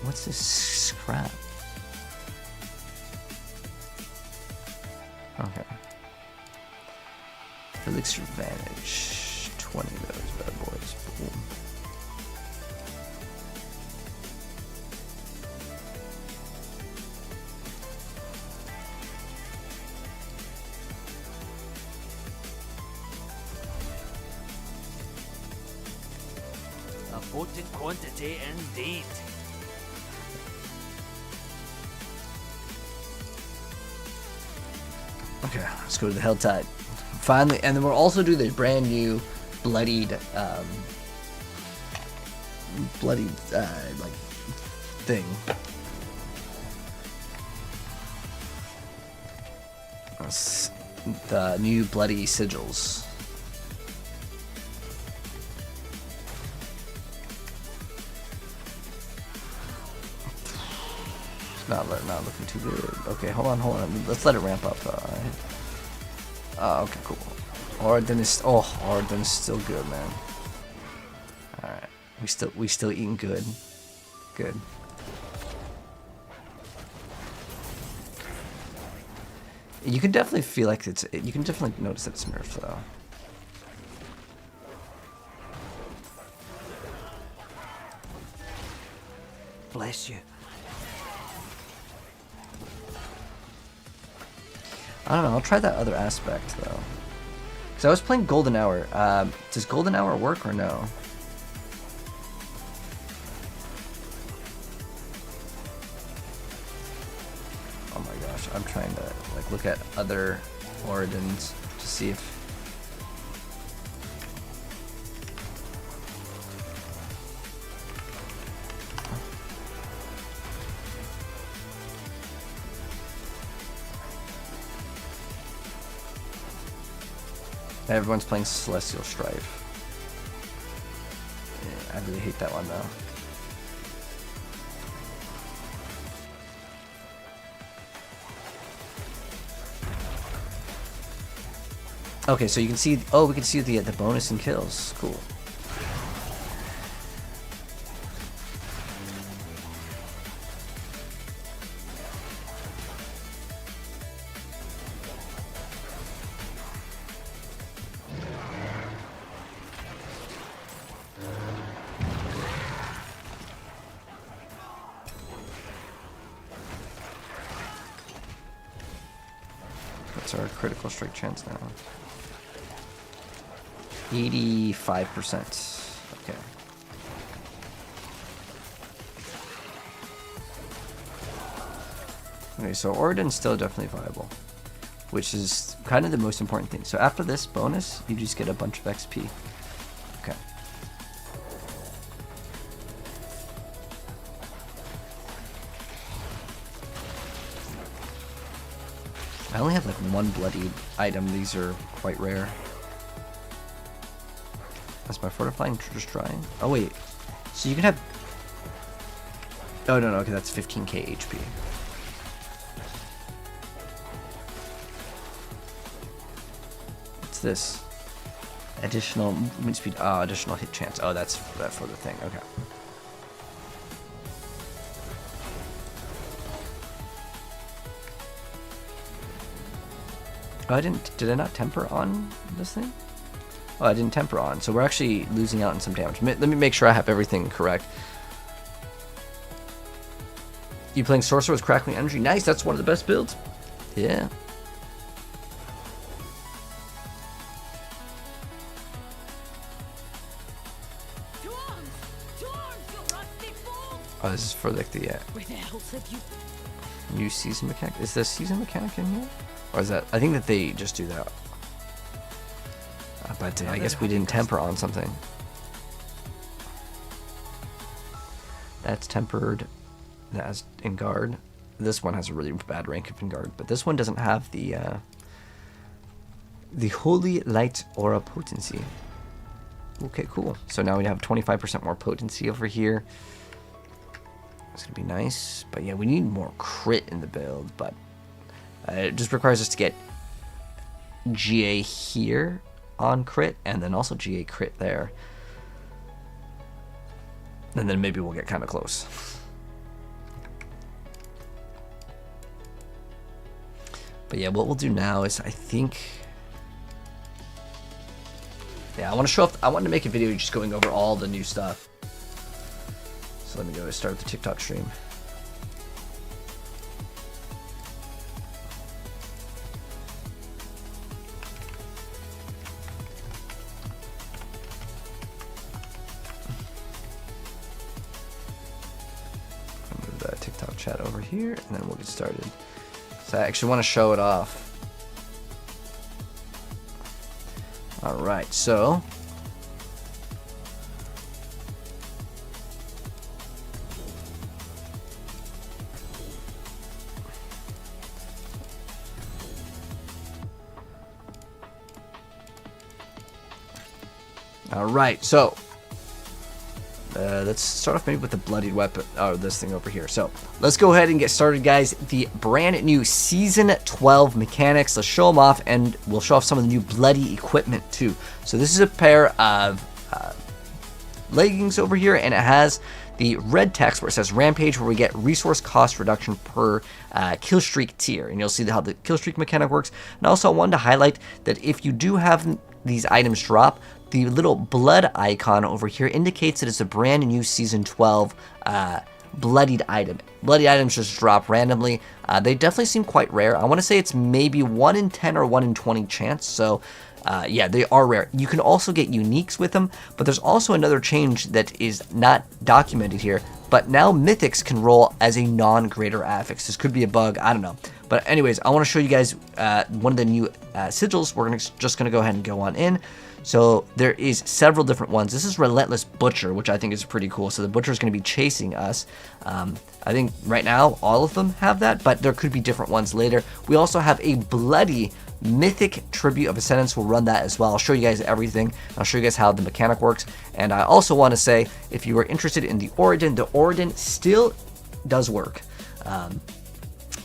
What's this scrap? Okay. Elixir Advantage. 20 of those bad boys. Boom. A potent quantity indeed. Okay, let's go to the Helltide. Finally, and then we'll also do the brand new bloodied, like, thing. That's the new bloody sigils. Not looking too good. Okay, hold on. Let's let it ramp up though. Alright. Okay, cool. Oradin is still good, man. Alright. We still eating good. Good. You can definitely feel like you can definitely notice that it's nerfed though. Bless you. I don't know, I'll try that other aspect though. Because I was playing Golden Hour. Does Golden Hour work or no? Oh my gosh, I'm trying to like look at other Oradins to see if everyone's playing Celestial Strife. Yeah, I really hate that one though. Okay, so you can see. Oh, we can see the bonus and kills. Cool. What's our critical strike chance now? 85%. Okay. Okay, so Oridan's still definitely viable, which is kind of the most important thing. So after this bonus, you just get a bunch of XP. Okay. I only have like one bloodied item. These are quite rare. That's my fortifying just drying. Oh wait, so you can have. Oh no, okay, that's 15k HP. What's this? Additional movement speed. Oh, additional hit chance. Oh, that's that for the thing. Okay. Oh, did I not temper on this thing? Oh, I didn't temper on, so we're actually losing out on some damage. Let me make sure I have everything correct. You playing Sorcerer with Crackling Energy? Nice, that's one of the best builds. Yeah. Oh, this is for like the new season mechanic. Is the season mechanic in here? Or is that? I think that they just do that. But I guess we didn't temper on something. That's tempered. That's in guard. This one has a really bad rank of in guard, but this one doesn't have the Holy Light Aura potency. Okay, cool. So now we have 25% more potency over here. It's gonna be nice, but yeah, we need more crit in the build. But it just requires us to get GA here on crit, and then also GA crit there, and then maybe we'll get kind of close. But yeah, what we'll do now is I think, yeah, I want to show off. I wanted to make a video just going over all the new stuff. So let me go start the TikTok stream. Move the TikTok chat over here, and then we'll get started. So I actually want to show it off. All right, so let's start off maybe with the bloodied weapon, or this thing over here. So let's go ahead and get started, guys. The brand new Season 12 mechanics. Let's show them off, and we'll show off some of the new bloody equipment too. So this is a pair of leggings over here, and it has the red text where it says Rampage, where we get resource cost reduction per kill streak tier, and you'll see how the kill streak mechanic works. And also I wanted to highlight that if you do have these items drop, the little blood icon over here indicates that it's a brand new Season 12 bloodied item. Bloodied items just drop randomly. They definitely seem quite rare. I want to say it's maybe 1 in 10 or 1 in 20 chance. So yeah, they are rare. You can also get uniques with them, but there's also another change that is not documented here. But now Mythics can roll as a non-greater affix. This could be a bug, I don't know. But anyways, I want to show you guys one of the new sigils. We're just gonna go ahead and go on in. So there is several different ones. This is Relentless Butcher, which I think is pretty cool. So the Butcher is going to be chasing us. I think right now all of them have that, but there could be different ones later. We also have a bloody Mythic Tribute of Ascendance. We'll run that as well. I'll show you guys everything. I'll show you guys how the mechanic works. And I also want to say, if you are interested in the Oridan still does work.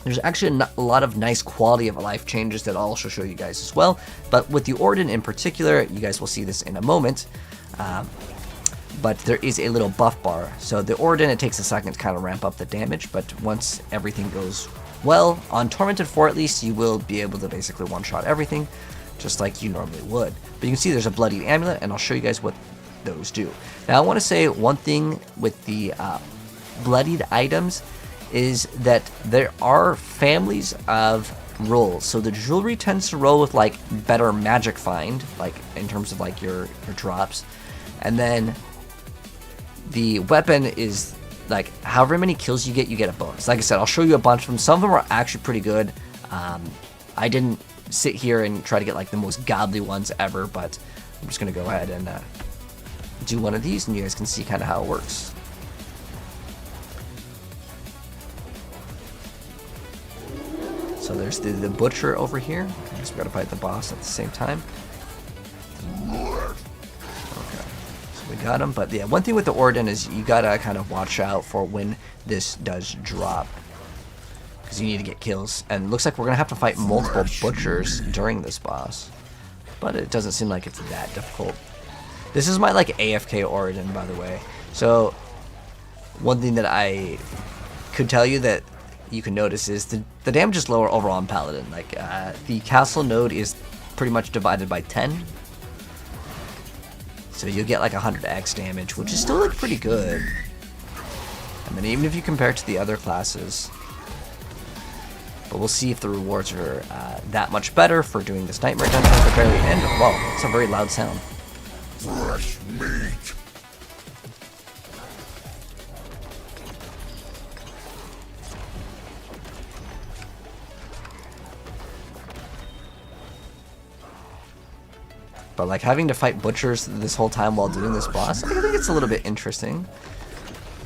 There's actually a lot of nice quality of life changes that I'll also show you guys as well. But with the Oridan in particular, you guys will see this in a moment. But there is a little buff bar. So the Oridan, it takes a second to kind of ramp up the damage, but once everything goes well, on Tormented 4 at least, you will be able to basically one-shot everything, just like you normally would. But you can see there's a Bloodied Amulet, and I'll show you guys what those do. Now I want to say one thing with the bloodied items is that there are families of rolls. So the jewelry tends to roll with like better magic find, like in terms of like your drops, and then the weapon is like however many kills you get a bonus. Like I said, I'll show you a bunch of them. Some of them are actually pretty good. I didn't sit here and try to get like the most godly ones ever, but I'm just gonna go ahead and do one of these, and you guys can see kind of how it works. So there's the butcher over here. I guess we gotta fight the boss at the same time. Okay, so we got him. But yeah, one thing with the Orden is you gotta kind of watch out for when this does drop, because you need to get kills. And it looks like we're gonna have to fight multiple butchers during this boss, but it doesn't seem like it's that difficult. This is my like AFK Orden, by the way. So one thing that I could tell you that you can notice is the damage is lower overall on Paladin. Like the castle node is pretty much divided by 10, so you'll get like 100x damage, which is still like pretty good. And then even if you compare it to the other classes, but we'll see if the rewards are that much better for doing this nightmare dungeon at the very end. Whoa, it's a very loud sound. Fresh meat. But like having to fight butchers this whole time while doing this boss, I think it's a little bit interesting.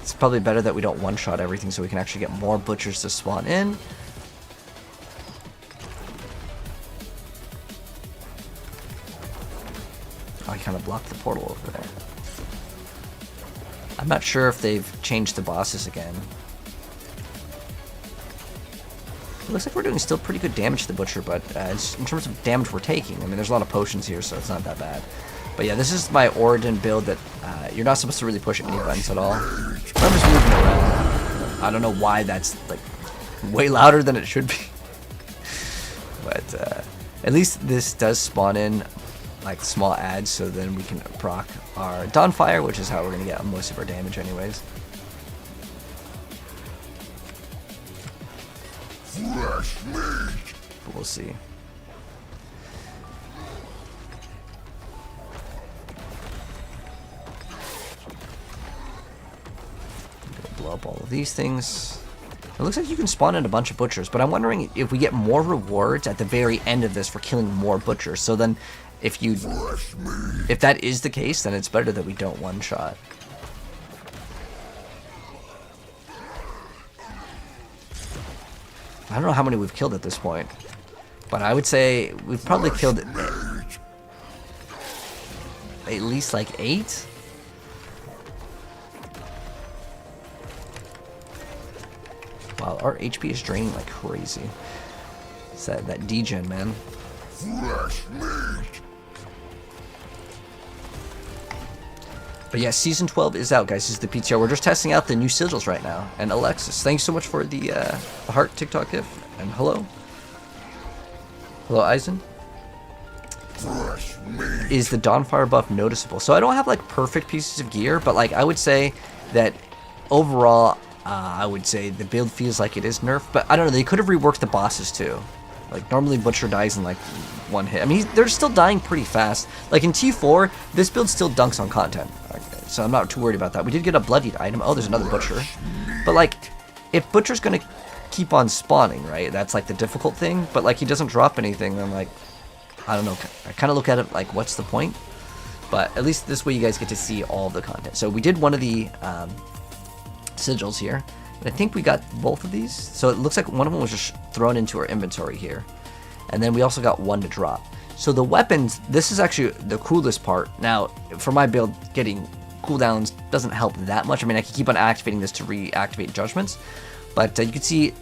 It's probably better that we don't one-shot everything so we can actually get more butchers to spawn in. Oh, I kind of blocked the portal over there. I'm not sure if they've changed the bosses again. It looks like we're doing still pretty good damage to the butcher, but in terms of damage we're taking, I mean, there's a lot of potions here, so it's not that bad. But yeah, this is my Orden build that you're not supposed to really push any buttons at all. I'm just moving around. I don't know why that's like way louder than it should be. But at least this does spawn in like small adds, so then we can proc our Dawnfire, which is how we're going to get most of our damage anyways. Fresh meat. But we'll see. Blow up all of these things. It looks like you can spawn in a bunch of butchers, but I'm wondering if we get more rewards at the very end of this for killing more butchers. So then if that is the case, then it's better that we don't one-shot. I don't know how many we've killed at this point, but I would say we've probably killed at least like 8. Wow, our HP is draining like crazy. It's that degen, man. Fresh meat. But yeah, Season 12 is out, guys. This is the PTR. We're just testing out the new sigils right now. And Alexis, thanks so much for the heart TikTok gift. And hello. Hello, Eisen. Fresh meat. Is the Dawnfire buff noticeable? So I don't have like perfect pieces of gear, but like I would say that overall, I would say the build feels like it is nerfed. But I don't know, they could have reworked the bosses too. Like normally Butcher dies in like one hit. I mean, they're still dying pretty fast. Like in T4, this build still dunks on content. Okay, so I'm not too worried about that. We did get a bloodied item. Oh, there's another Butcher. But like, if Butcher's gonna keep on spawning, right? That's like the difficult thing. But like he doesn't drop anything, then like, I don't know. I kind of look at it like, what's the point? But at least this way you guys get to see all of the content. So we did one of the sigils here. And I think we got both of these. So it looks like one of them was just thrown into our inventory here. And then we also got one to drop. So the weapons, this is actually the coolest part. Now, for my build, getting cooldowns doesn't help that much. I mean, I can keep on activating this to reactivate judgments. But you can see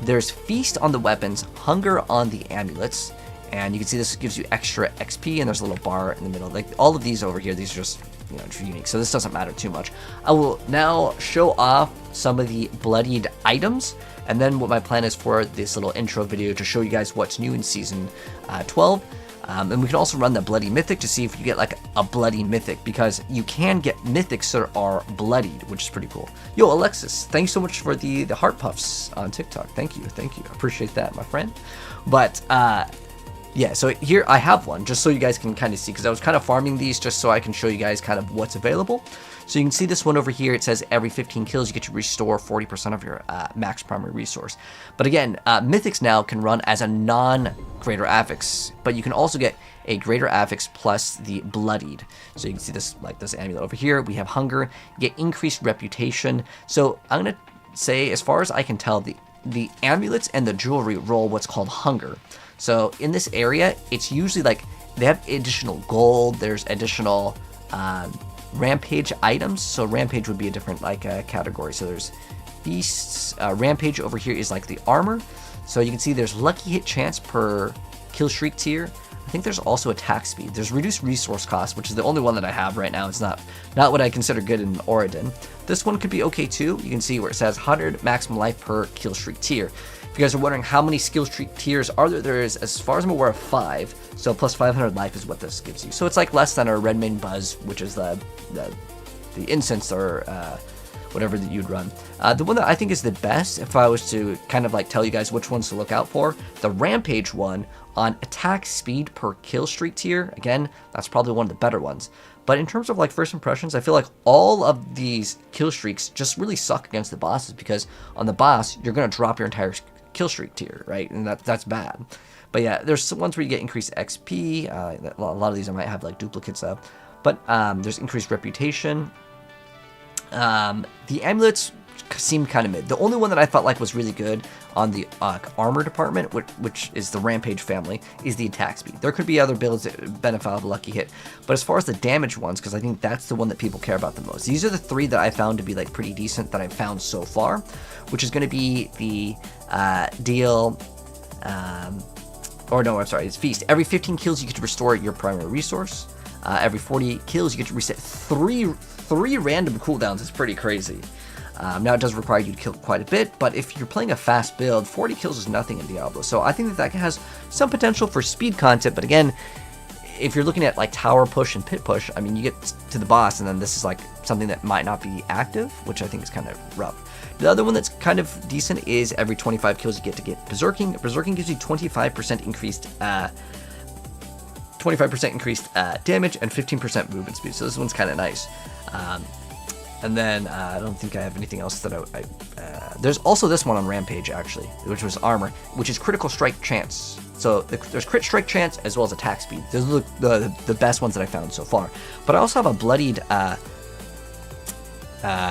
there's Feast on the weapons, Hunger on the amulets. And you can see this gives you extra XP, and there's a little bar in the middle. Like all of these over here, these are just, you know, unique. So this doesn't matter too much. I will now show off some of the bloodied items, and then what my plan is for this little intro video to show you guys what's new in Season 12. And we can also run the Bloody Mythic to see if you get like a Bloody Mythic, because you can get Mythics that are bloodied, which is pretty cool. Yo, Alexis, thanks so much for the heart puffs on TikTok. Thank you. Appreciate that, my friend. But yeah, so here I have one just so you guys can kind of see, because I was kind of farming these just so I can show you guys kind of what's available. So you can see this one over here. It says every 15 kills you get to restore 40% of your max primary resource. But again, Mythics now can run as a non-Greater Affix, but you can also get a Greater Affix plus the Bloodied. So you can see this, like this amulet over here. We have Hunger, you get increased Reputation. So I'm going to say, as far as I can tell, the amulets and the jewelry roll what's called Hunger. So in this area, it's usually like they have additional gold, there's additional Rampage items. So Rampage would be a different like category. So there's Beasts. Rampage over here is like the armor. So you can see there's lucky hit chance per kill streak tier. I think there's also attack speed. There's reduced resource cost, which is the only one that I have right now. It's not what I consider good in Oridon. This one could be okay too. You can see where it says 100 maximum life per kill streak tier. If you guys are wondering how many skill streak tiers are there is, as far as I'm aware, 5. So plus 500 life is what this gives you. So it's like less than a Red Mane Buzz, which is the incense or whatever that you'd run. The one that I think is the best, if I was to kind of like tell you guys which ones to look out for, the Rampage one on attack speed per kill streak tier. Again, that's probably one of the better ones. But in terms of like first impressions, I feel like all of these kill streaks just really suck against the bosses, because on the boss, you're going to drop your entire kill streak tier, right? And that's bad. But yeah, there's some ones where you get increased XP. A lot of these I might have like duplicates of. But there's increased reputation. The amulets seemed kind of mid. The only one that I felt like was really good on the armor department, which is the Rampage family, is the attack speed. There could be other builds that benefit off a lucky hit, but as far as the damage ones, because I think that's the one that people care about the most, these are the 3 that I found to be like pretty decent that I've found so far, which is going to be the deal, or no, I'm sorry, it's Feast. Every 15 kills you get to restore your primary resource. Every 40 kills you get to reset 3 random cooldowns. It's pretty crazy. Now it does require you to kill quite a bit, but if you're playing a fast build, 40 kills is nothing in Diablo. So I think that has some potential for speed content, but again, if you're looking at like tower push and pit push, I mean, you get to the boss and then this is like something that might not be active, which I think is kind of rough. The other one that's kind of decent is every 25 kills you get to get Berserking. Berserking gives you 25% increased damage and 15% movement speed. So this one's kind of nice. And then I don't think I have anything else that there's also this one on Rampage actually, which was armor, which is critical strike chance. So there's crit strike chance as well as attack speed. Those are the best ones that I found so far. But I also have a bloodied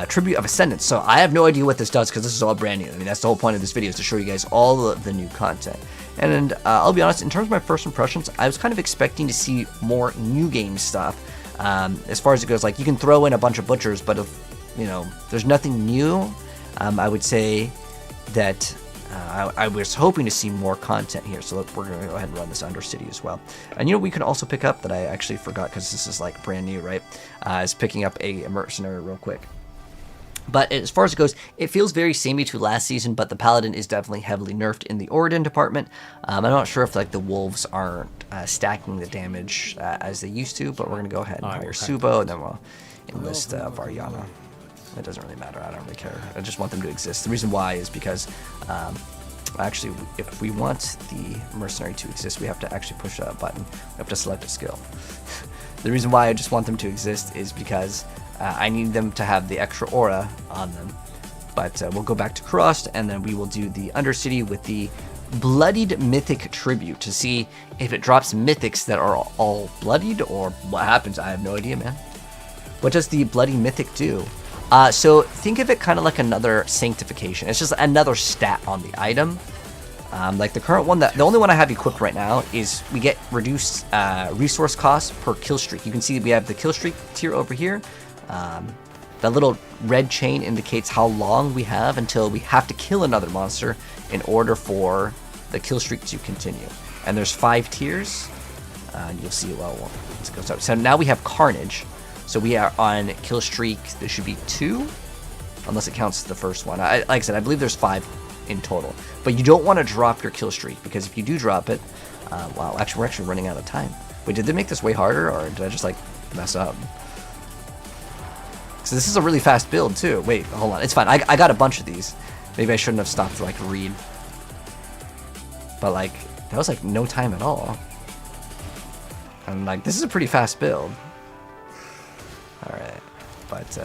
Tribute of Ascendance. So I have no idea what this does because this is all brand new. I mean, that's the whole point of this video, is to show you guys all of the new content. And I'll be honest, in terms of my first impressions, I was kind of expecting to see more new game stuff. As far as it goes, like you can throw in a bunch of butchers, but if there's nothing new, I would say that I was hoping to see more content here. So we're gonna go ahead and run this Undercity as well. And we can also pick up, that I actually forgot because this is like brand new, right? Is picking up a Mercenary real quick. But as far as it goes, it feels very samey to last season, but the Paladin is definitely heavily nerfed in the Oridon department. I'm not sure if like the wolves aren't stacking the damage as they used to, but we're going to go ahead and hire Subo, and then we'll enlist Varyana. It doesn't really matter, I don't really care. I just want them to exist. The reason why is because, actually, if we want the Mercenary to exist, we have to actually push a button. We have to select a skill. The reason why I just want them to exist is because I need them to have the extra aura on them. But we'll go back to Crossed, and then we will do the Undercity with the Bloodied Mythic Tribute to see if it drops mythics that are all bloodied, or what happens. I have no idea, man. What does the Bloody Mythic do? So think of it kind of like another Sanctification. It's just another stat on the item. Like the current one, the only one I have equipped right now is we get reduced resource costs per kill streak. You can see we have the kill streak tier over here. That little red chain indicates how long we have until we have to kill another monster in order for the kill streak to continue. And there's 5 tiers. You'll see, well, let's go start. So now we have Carnage. So we are on kill streak, there should be 2, unless it counts the first one. Like I said, I believe there's 5 in total. But you don't want to drop your kill streak, because if you do drop it, Wow, actually, we're actually running out of time. Wait, did they make this way harder, or did I just, like, mess up? So this is a really fast build, too. Wait, hold on. It's fine. I got a bunch of these. Maybe I shouldn't have stopped to, like, read. But, like, that was, like, no time at all. And, like, this is a pretty fast build. Alright. But,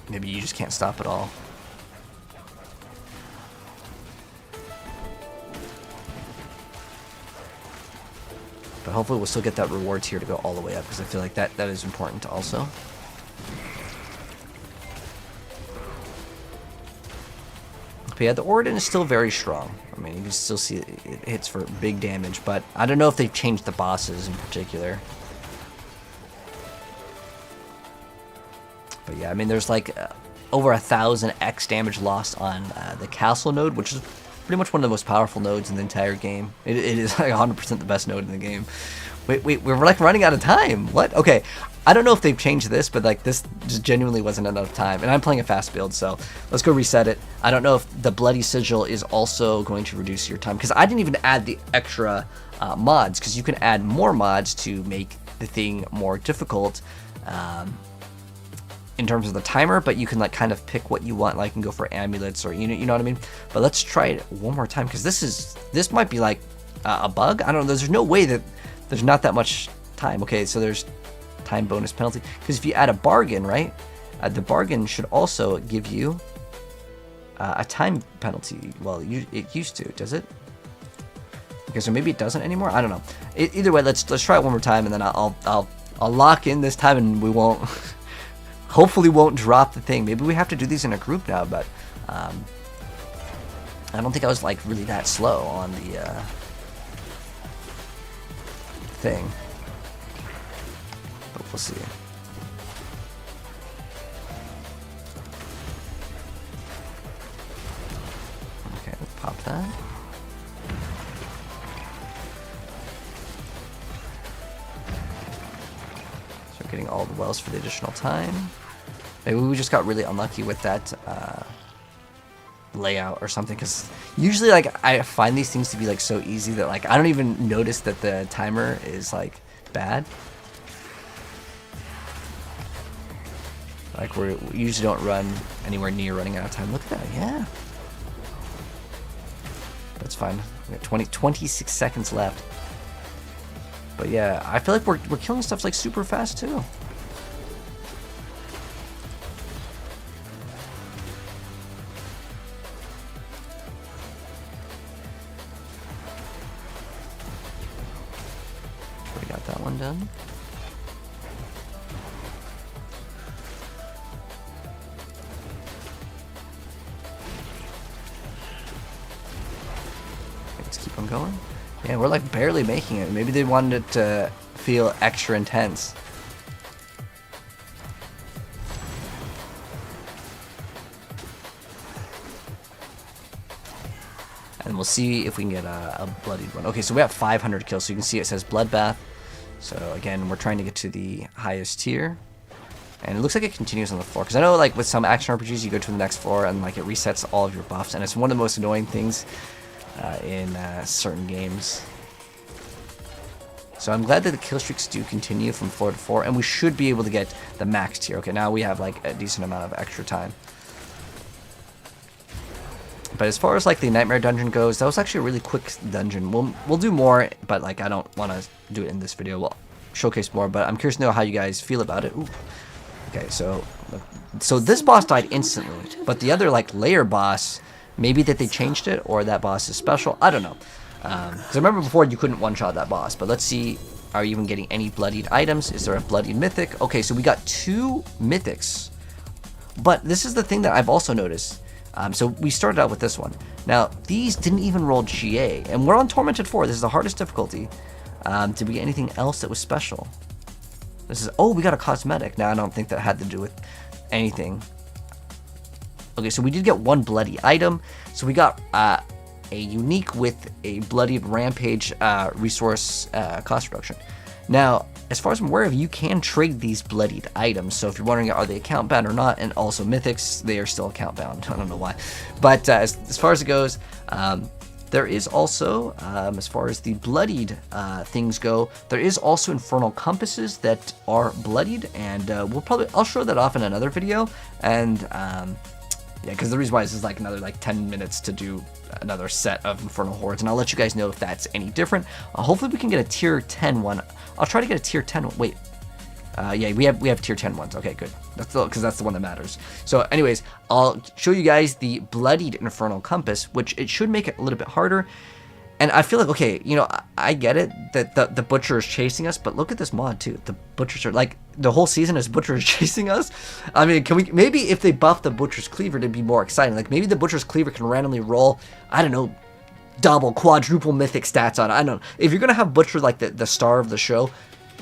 maybe you just can't stop at all. But hopefully we'll still get that reward tier to go all the way up, because I feel like that is important also. But yeah, the Origin is still very strong. I mean, you can still see it hits for big damage, but I don't know if they've changed the bosses in particular. But yeah, I mean, there's like over 1,000 X damage lost on the castle node, which is pretty much one of the most powerful nodes in the entire game. It is like 100% the best node in the game. Wait, we're like running out of time. What? Okay, I don't know if they've changed this, but like this just genuinely wasn't enough time. And I'm playing a fast build, so let's go reset it. I don't know if the Bloody Sigil is also going to reduce your time, because I didn't even add the extra mods, because you can add more mods to make the thing more difficult. In terms of the timer, but you can like kind of pick what you want, like, and go for amulets, or you know what I mean. But let's try it one more time, because this might be like a bug. I don't know. There's no way that there's not that much time. Okay, so there's time bonus penalty, because if you add a bargain, right, the bargain should also give you a time penalty. Well, it used to, does it? Okay, so maybe it doesn't anymore. I don't know. Either way, let's try it one more time, and then I'll lock in this time, and we won't. Hopefully won't drop the thing. Maybe we have to do these in a group now, but I don't think I was like really that slow on the thing. But we'll see. Okay, let's pop that. So we're getting all the wells for the additional time. Maybe we just got really unlucky with that layout or something, because usually like I find these things to be like so easy that like I don't even notice that the timer is like bad. Like we usually don't run anywhere near running out of time. Look at that, yeah. That's fine. We got 26 seconds left. But yeah, I feel like we're killing stuff like super fast too. That one done. Let's keep on going. Yeah, we're like barely making it. Maybe they wanted it to feel extra intense. And we'll see if we can get a bloodied one. Okay, so we have 500 kills. So you can see it says Bloodbath. So again, we're trying to get to the highest tier, and it looks like it continues on the floor, because I know like with some action RPGs you go to the next floor and like it resets all of your buffs, and it's one of the most annoying things in certain games. So I'm glad that the kill streaks do continue from floor to floor, and we should be able to get the max tier. Okay, now we have like a decent amount of extra time. But as far as like the Nightmare Dungeon goes, that was actually a really quick dungeon. We'll do more, but like I don't want to do it in this video. We'll showcase more, but I'm curious to know how you guys feel about it. Ooh. Okay, so this boss died instantly, but the other like layer boss, maybe that they changed it, or that boss is special. I don't know. Because I remember before you couldn't one-shot that boss, but let's see. Are you even getting any bloodied items? Is there a bloodied mythic? Okay, so we got 2 mythics, but this is the thing that I've also noticed. So we started out with this one. Now, these didn't even roll GA, and we're on Tormented 4. This is the hardest difficulty. Did we get anything else that was special? This is, oh, we got a cosmetic. Now, I don't think that had to do with anything. Okay, so we did get 1 bloody item. So we got a unique with a bloodied rampage resource cost reduction. Now, as far as I'm aware of, you can trade these bloodied items. So if you're wondering, are they account bound or not, and also mythics, they are still account bound. I don't know why. But as far as it goes, there is also, as far as the bloodied things go, there is also infernal compasses that are bloodied, and I'll show that off in another video. And yeah, because the reason why this is like another like 10 minutes to do another set of Infernal Hordes, and I'll let you guys know if that's any different. Hopefully we can get a tier 10 one. I'll try to get a tier 10 one. Wait. Yeah, we have tier 10 ones. Okay, good. Because that's the one that matters. So anyways, I'll show you guys the bloodied Infernal Compass, which it should make it a little bit harder. And I feel like, okay, you know, I get it that the Butcher is chasing us, but look at this mod too. The Butchers are like, the whole season is Butchers chasing us. I mean, can we, maybe if they buff the Butcher's Cleaver, it'd be more exciting. Like maybe the Butcher's Cleaver can randomly roll, I don't know, double, quadruple mythic stats on it. I don't know. If you're going to have Butcher like the star of the show,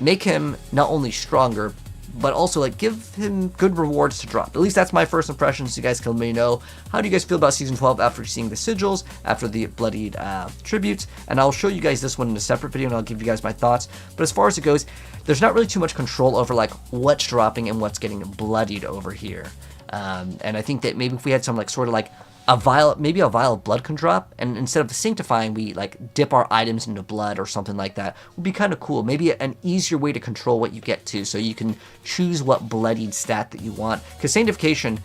make him not only stronger, but also like give him good rewards to drop. At least that's my first impressions. You guys can let me know, how do you guys feel about season 12 after seeing the sigils, after the bloodied tributes, and I'll show you guys this one in a separate video and I'll give you guys my thoughts. But as far as it goes, there's not really too much control over like what's dropping and what's getting bloodied over here. And I think that maybe if we had some like sort of like maybe a vial of blood can drop, and instead of sanctifying, we like dip our items into blood or something like that, would be kind of cool. Maybe an easier way to control what you get to, so you can choose what bloodied stat that you want. Because sanctification,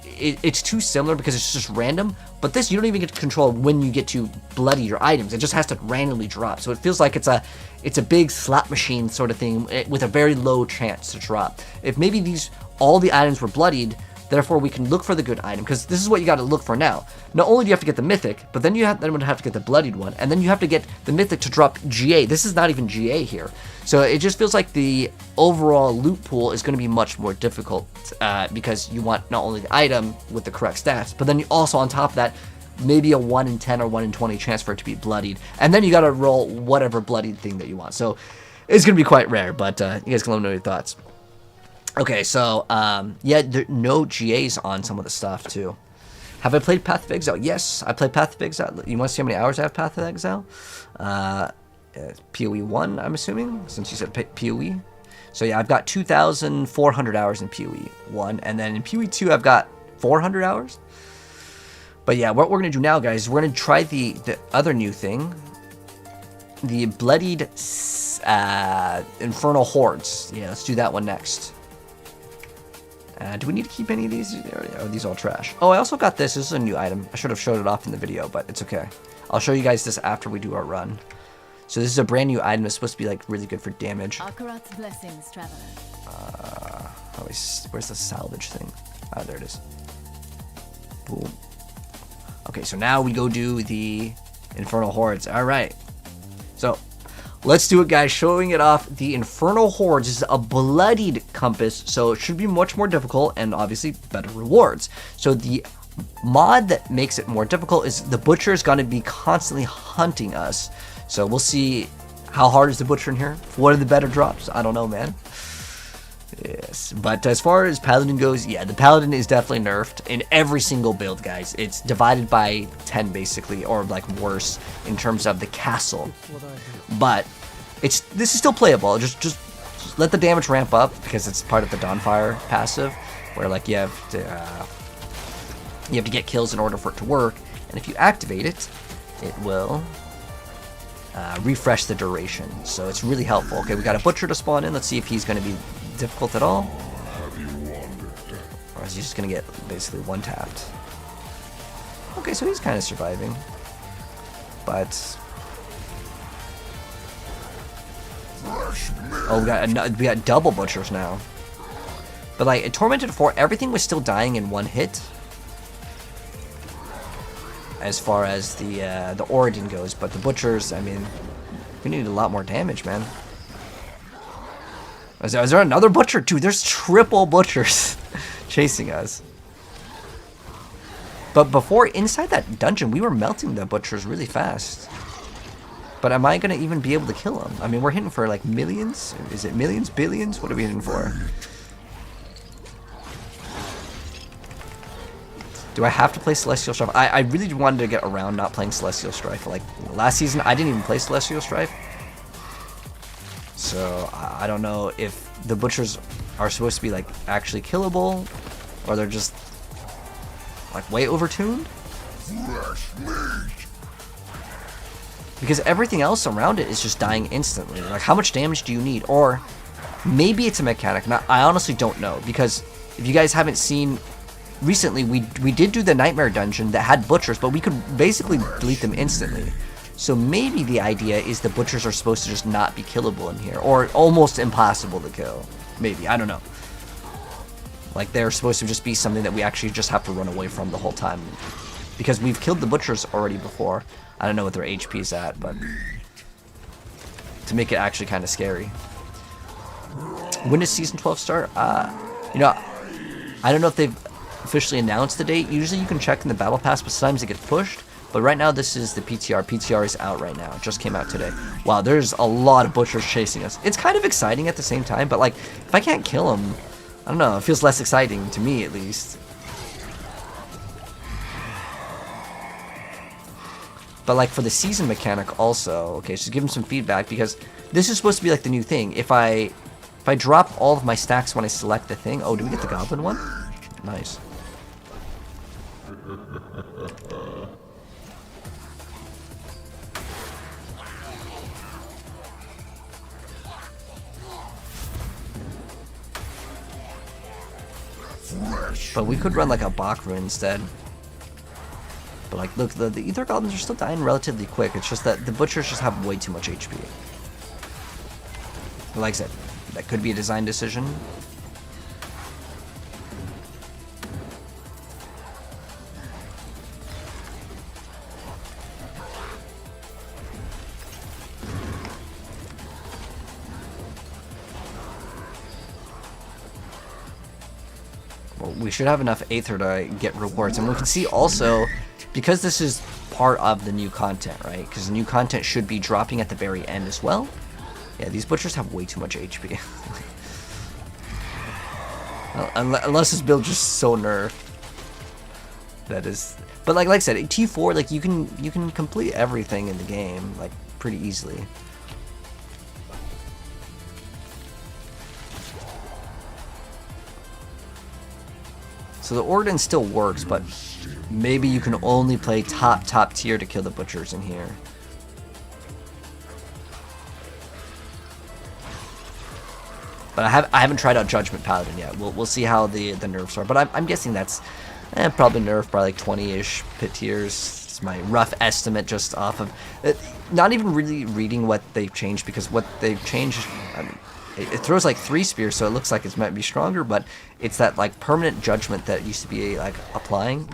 it's too similar because it's just random, but this you don't even get to control when you get to bloody your items. It just has to randomly drop, so it feels like it's a big slot machine sort of thing with a very low chance to drop. If maybe all the items were bloodied, therefore we can look for the good item, because this is what you got to look for now. Not only do you have to get the mythic, but then you have to get the bloodied one, and then you have to get the mythic to drop GA. This is not even GA here, so it just feels like the overall loot pool is going to be much more difficult, because you want not only the item with the correct stats, but then you also on top of that maybe a 1 in 10 or 1 in 20 chance for it to be bloodied, and then you got to roll whatever bloodied thing that you want. So it's going to be quite rare, but you guys can let me know your thoughts. Okay, so, yeah, there are no GAs on some of the stuff, too. Have I played Path of Exile? Yes, I played Path of Exile. You want to see how many hours I have Path of Exile? PoE 1, I'm assuming, since you said PoE. So, yeah, I've got 2,400 hours in PoE 1, and then in PoE 2, I've got 400 hours. But, yeah, what we're going to do now, guys, is we're going to try the other new thing. The Bloodied Infernal Hordes. Yeah, let's do that one next. Do we need to keep any of these? Are these all trash? Oh, I also got this. This is a new item. I should have showed it off in the video, but it's okay. I'll show you guys this after we do our run. So this is a brand new item. It's supposed to be like really good for damage. Akarat's blessings, traveler. Where's the salvage thing? Oh, there it is. Boom. Okay, so now we go do the Infernal Hordes. All right. So let's do it, guys. Showing it off. The Infernal Hordes is a bloodied compass, so it should be much more difficult and obviously better rewards. So the mod that makes it more difficult is the Butcher is going to be constantly hunting us. So we'll see how hard is the Butcher in here. What are the better drops? I don't know, man. Yes, but as far as Paladin goes, yeah, the Paladin is definitely nerfed in every single build, guys. It's divided by 10 basically, or like worse in terms of the castle. But this is still playable. Just let the damage ramp up, because it's part of the Dawnfire passive, where like you have to get kills in order for it to work, and if you activate it, it will refresh the duration. So it's really helpful. Okay, we got a Butcher to spawn in. Let's see if he's going to be difficult at all, or is he just gonna get basically one tapped? Okay, so he's kind of surviving, but oh, we got double Butchers now. But like Tormented 4, everything was still dying in one hit as far as the Origin goes, but the Butchers, I mean, we need a lot more damage, man. Is there another Butcher? Dude, there's triple Butchers chasing us. But before, inside that dungeon, we were melting the Butchers really fast. But am I going to even be able to kill them? I mean, we're hitting for like millions. Is it millions? Billions? What are we hitting for? Do I have to play Celestial Strife? I really wanted to get around not playing Celestial Strife. Like, last season, I didn't even play Celestial Strife. So I don't know if the butchers are supposed to be like actually killable, or they're just like way overtuned. Fresh meat. Because everything else around it is just dying instantly. Like, how much damage do you need? Or maybe it's a mechanic. I honestly don't know. Because if you guys haven't seen, recently we did do the Nightmare Dungeon that had butchers, but we could basically delete them instantly. So maybe the idea is the butchers are supposed to just not be killable in here. Or almost impossible to kill. Maybe. I don't know. Like, they're supposed to just be something that we actually just have to run away from the whole time. Because we've killed the butchers already before. I don't know what their HP is at, but to make it actually kind of scary. When does Season 12 start? You know, I don't know if they've officially announced the date. Usually you can check in the Battle Pass, but sometimes it gets pushed. But right now this is the PTR. PTR is out right now. It just came out today. Wow, there's a lot of butchers chasing us. It's kind of exciting at the same time, but like, if I can't kill them, I don't know, it feels less exciting to me at least. But like for the season mechanic also, okay, so give him some feedback, because this is supposed to be like the new thing. If I drop all of my stacks when I select the thing, oh, do we get the goblin one? Nice. But we could run like a Bakru instead. But like, look, the Ether Goblins are still dying relatively quick. It's just that the Butchers just have way too much HP. But like I said, that could be a design decision. Well, we should have enough Aether to get rewards. And we can see also, because this is part of the new content, right? Because the new content should be dropping at the very end as well. Yeah, these Butchers have way too much HP. Well, unless this build just so nerfed. That is, but like I said, T4, like you can complete everything in the game like pretty easily. So the Ordnance still works, but maybe you can only play top tier to kill the Butchers in here. But I haven't tried out Judgment Paladin yet. We'll see how the nerfs are. But I'm guessing that's probably nerfed by like 20-ish pit tiers. It's my rough estimate just off of not even really reading what they've changed, because what they've changed, I mean, it throws like 3 spears, so it looks like it's meant to be stronger, but it's that like permanent judgment that used to be like applying.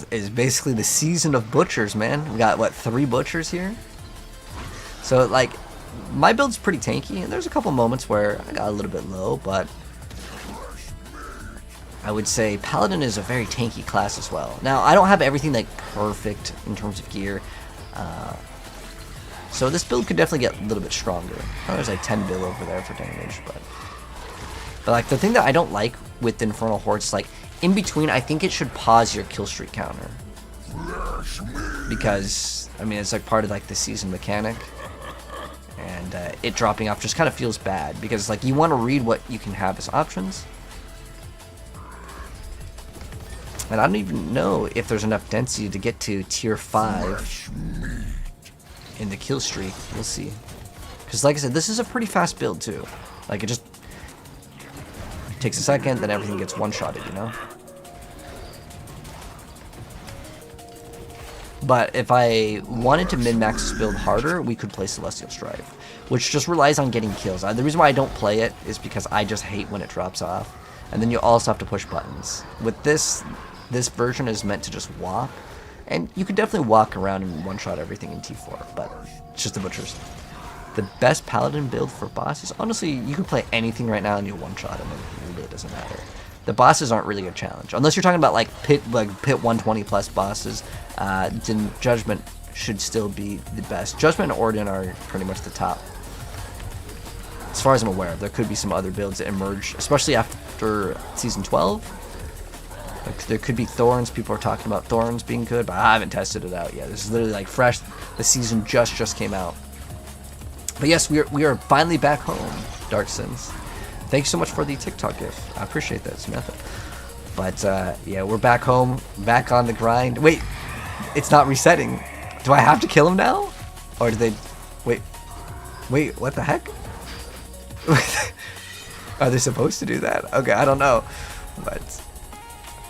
Is basically the season of Butchers, man. We got what, 3 Butchers here? So like, my build's pretty tanky, and there's a couple moments where I got a little bit low, but I would say Paladin is a very tanky class as well. Now, I don't have everything like perfect in terms of gear, so this build could definitely get a little bit stronger. Oh, there's like 10 bill over there for damage, but like the thing that I don't like with Infernal Hordes is like in between, I think it should pause your kill streak counter, because I mean it's like part of like the season mechanic. And it dropping off just kind of feels bad, because like you want to read what you can have as options. And I don't even know if there's enough density to get to tier 5 in the kill streak. We'll see. Because like I said, this is a pretty fast build too. Like it just takes a second, then everything gets one-shotted, you know? But if I wanted to min-max this build harder, we could play Celestial Strife, which just relies on getting kills. The reason why I don't play it is because I just hate when it drops off. And then you also have to push buttons. With this version is meant to just walk. And you could definitely walk around and one-shot everything in T4, but it's just the Butchers. The best Paladin build for bosses, honestly, you can play anything right now and you'll one-shot them, and it really doesn't matter. The bosses aren't really a challenge, unless you're talking about like pit 120 plus bosses. Then Judgment should still be the best. Judgment and Ordin are pretty much the top, as far as I'm aware. There could be some other builds that emerge, especially after Season 12. Like, there could be thorns. People are talking about thorns being good, but I haven't tested it out yet. This is literally like fresh. The season just came out. But yes, we are finally back home, Dark Sins. Thank you so much for the TikTok gift. I appreciate that, Samantha. But yeah, we're back home, back on the grind. Wait, it's not resetting. Do I have to kill him now? Or do they... Wait, what the heck? Are they supposed to do that? Okay, I don't know. But...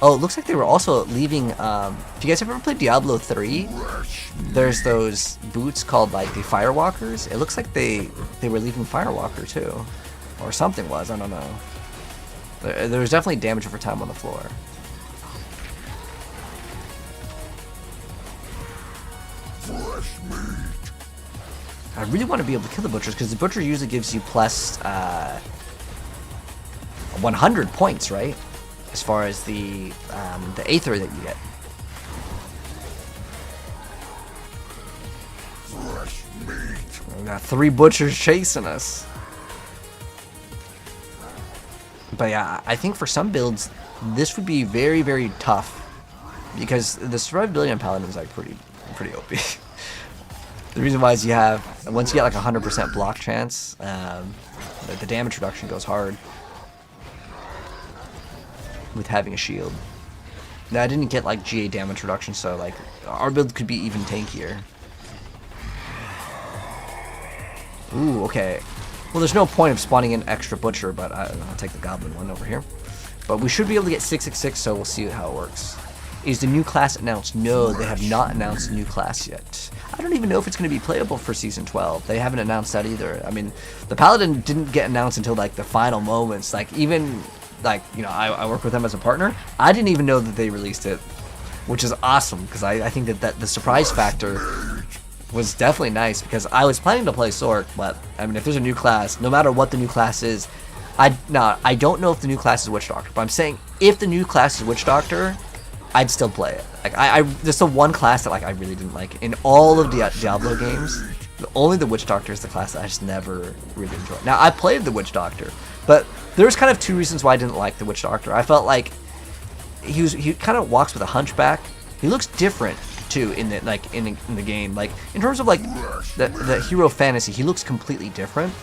Oh, it looks like they were also leaving... if you guys have ever played Diablo 3, there's those boots called like the Firewalkers. It looks like they were leaving Firewalker too. Or something was, I don't know. There was definitely damage over time on the floor. I really want to be able to kill the butchers because the butcher usually gives you plus 100 points, right? As far as the aether that you get. We got 3 butchers chasing us. But yeah, I think for some builds, this would be very, very tough because the survivability on Paladin is like pretty OP. The reason why is you have, once you get like 100% block chance, the damage reduction goes hard with having a shield. Now I didn't get like GA damage reduction, so like our build could be even tankier. Ooh, okay. Well, there's no point of spawning an extra butcher, but I'll take the goblin one over here. But we should be able to get 666, so we'll see how it works. Is the new class announced? No, they have not announced a new class yet. I don't even know if it's going to be playable for Season 12. They haven't announced that either. I mean, the Paladin didn't get announced until like the final moments. Like even, like, you know, I work with them as a partner. I didn't even know that they released it, which is awesome because I think that the surprise factor was definitely nice because I was planning to play Sorc, but I mean, if there's a new class, no matter what the new class is, I don't know if the new class is Witch Doctor, but I'm saying if the new class is Witch Doctor, I'd still play it. Like there's the one class that like I really didn't like in all of the Diablo games. Only the Witch Doctor is the class that I just never really enjoyed. Now I played the Witch Doctor, but there's kind of 2 reasons why I didn't like the Witch Doctor. I felt like he kind of walks with a hunchback. He looks different too in the in the game. Like in terms of like the hero fantasy, he looks completely different.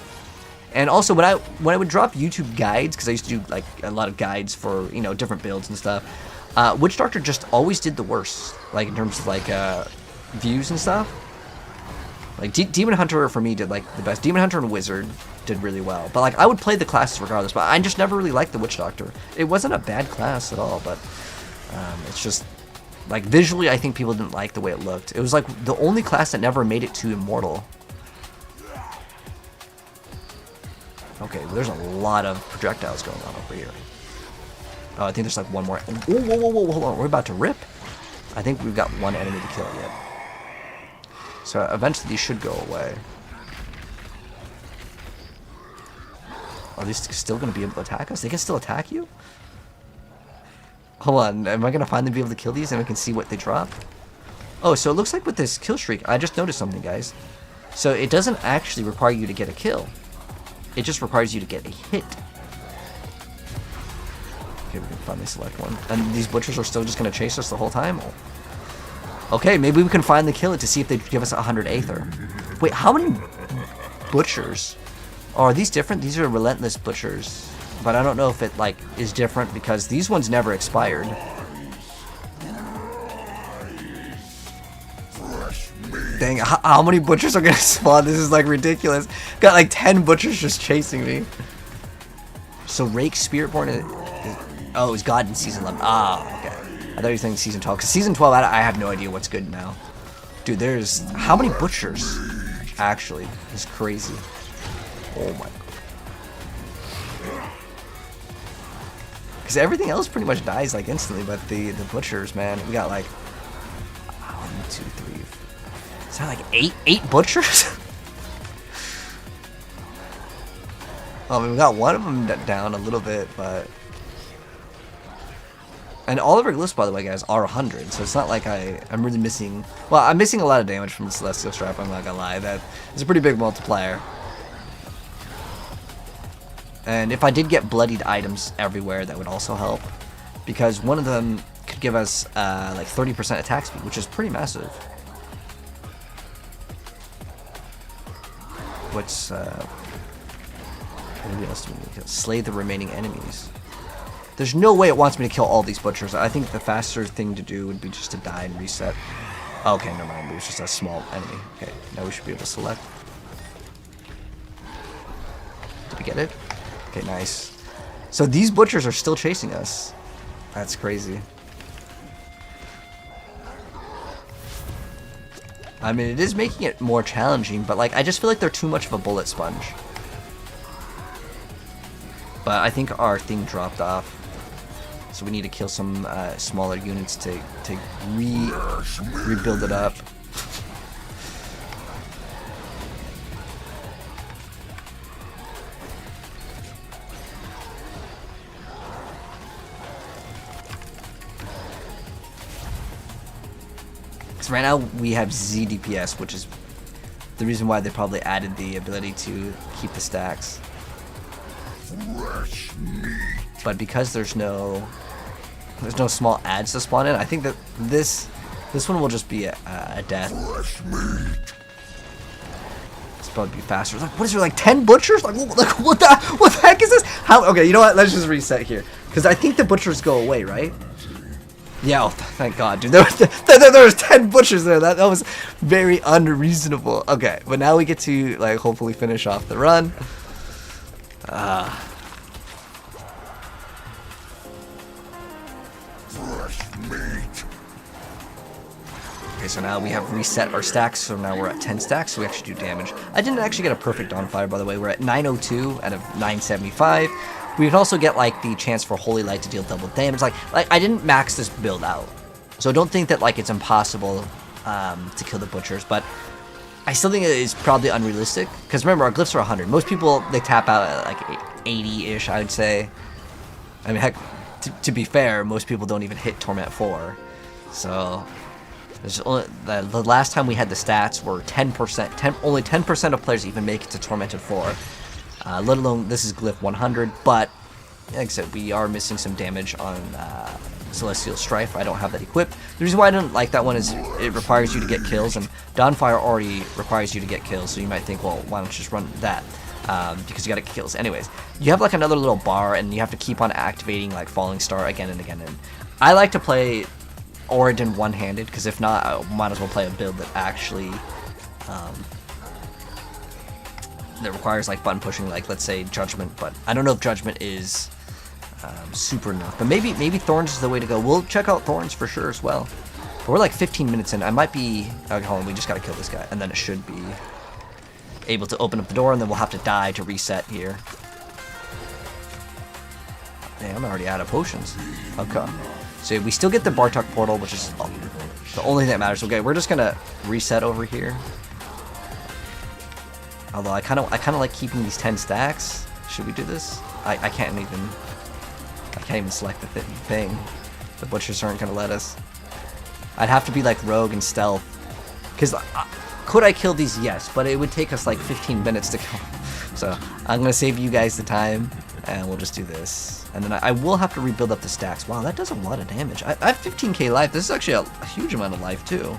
And also when I would drop YouTube guides, because I used to do like a lot of guides for, you know, different builds and stuff, Witch Doctor just always did the worst, like in terms of like views and stuff. Like Demon Hunter for me did like the best. Demon Hunter and Wizard did really well, but like I would play the classes regardless. But I just never really liked the Witch Doctor. It wasn't a bad class at all, but it's just like visually I think people didn't like the way it looked. It was like the only class that never made it to Immortal. Okay, well, there's a lot of projectiles going on over here. Oh, I think there's like one more. Whoa, hold on. We're about to rip. I think we've got one enemy to kill yet. So eventually these should go away. Are these still going to be able to attack us? They can still attack you? Hold on. Am I going to finally be able to kill these and we can see what they drop? Oh, so it looks like with this kill streak, I just noticed something, guys. So it doesn't actually require you to get a kill. It just requires you to get a hit. Okay, we can finally select one. And these butchers are still just going to chase us the whole time? Okay, maybe we can finally kill it to see if they give us 100 aether. Wait, how many butchers? Oh, are these different? These are relentless butchers. But I don't know if it like is different because these ones never expired. Dang, how many butchers are gonna spawn? This is like ridiculous. Got like 10 butchers just chasing me. So Rake Spiritborn is oh, it's God in Season 11. Ah, okay. I thought you were saying Season 12. Because Season 12, I have no idea what's good now. Dude, there's... How many butchers? Actually, it's crazy. Oh my... Because everything else pretty much dies like instantly, but the butchers, man, we got like... 1, 2, 3... Is that like 8 butchers? I mean, we got one of them down a little bit, but... And all of our glyphs, by the way, guys, are 100, so it's not like I'm really missing... Well, I'm missing a lot of damage from the Celestial Strap, I'm not gonna lie. That is a pretty big multiplier. And if I did get bloodied items everywhere, that would also help. because one of them could give us like 30% attack speed, which is pretty massive. What's what else do we need to kill? Slay the remaining enemies. There's no way it wants me to kill all these butchers. I think the faster thing to do would be just to die and reset. Okay, never mind. It was just a small enemy. Okay, now we should be able to select. Did we get it? Okay, nice. So these butchers are still chasing us. That's crazy. I mean, it is making it more challenging, but like I just feel like they're too much of a bullet sponge. But I think our thing dropped off, so we need to kill some smaller units to rebuild it up. So right now we have Z DPS, which is the reason why they probably added the ability to keep the stacks. But because there's no small adds to spawn in, I think that this one will just be a death. It's probably be faster. Like, what is there, like 10 butchers? Like what the heck is this? How? Okay, you know what? Let's just reset here, because I think the butchers go away, right? Yeah, oh, thank God, dude. There was 10 butchers there. That was very unreasonable. Okay, but now we get to like hopefully finish off the run. Okay, so now we have reset our stacks, so now we're at 10 stacks, so we actually do damage. I didn't actually get a perfect on fire, by the way. We're at 902 out of 975. We can also get like the chance for Holy Light to deal double damage. Like I didn't max this build out, so don't think that like it's impossible to kill the butchers, but I still think it is probably unrealistic, because remember, our glyphs are 100. Most people, they tap out at like 80-ish, I would say. I mean, heck, to be fair, most people don't even hit Torment 4. So, there's only, the last time we had the stats were 10%. Only 10% of players even make it to Tormented 4. Let alone, this is glyph 100, but, like I said, we are missing some damage on Celestial Strife. I don't have that equipped. The reason why I didn't like that one is it requires you to get kills, and Dawnfire already requires you to get kills, so you might think, well, why don't you just run that? Because you gotta get kills. Anyways, you have like another little bar, and you have to keep on activating like Falling Star again and again. And I like to play Oridon one-handed, because if not, I might as well play a build that actually that requires like button pushing, like let's say Judgment. But I don't know if Judgment is super enough, but maybe Thorns is the way to go. We'll check out Thorns for sure as well. But we're like 15 minutes in. I might be okay, hold on, we just gotta kill this guy, and then it should be able to open up the door, and then we'll have to die to reset here. Damn, I'm already out of potions. Okay, so we still get the Bartok portal, which is the only thing that matters. Okay, we're just gonna reset over here. Although I kind of like keeping these 10 stacks. Should we do this? I can't even select the thing. The butchers aren't gonna let us. I'd have to be like rogue and stealth, because could I kill these? Yes, but it would take us like 15 minutes to kill. So I'm gonna save you guys the time, and we'll just do this. And then I will have to rebuild up the stacks. Wow, that does a lot of damage. I have 15k life. This is actually a huge amount of life too.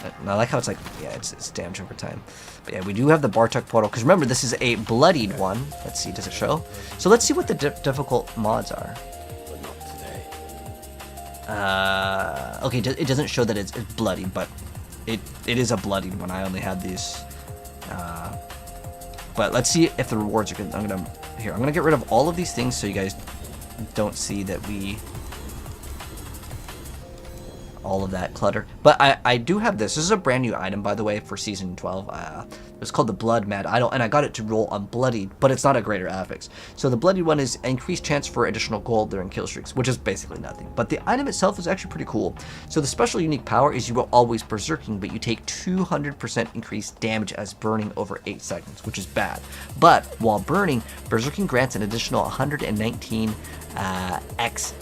And I like how it's like, yeah, it's damage over time. But yeah, we do have the Bartok portal, because remember, this is a bloodied one. Let's see, does it show? So let's see what the difficult mods are. But not today. Okay, it doesn't show that it's bloodied, but it is a bloodied one. I only had these. But let's see if the rewards are good. I'm gonna get rid of all of these things so you guys don't see that all of that clutter. But I do have this. This is a brand new item, by the way, for season 12. It's called the Blood Mad Idol, and I got it to roll on bloodied, but it's not a greater affix. So the bloodied one is increased chance for additional gold during kill streaks, which is basically nothing. But the item itself is actually pretty cool. So the special unique power is you will always berserking, but you take 200% increased damage as burning over 8 seconds, which is bad. But while burning, berserking grants an additional 119 x.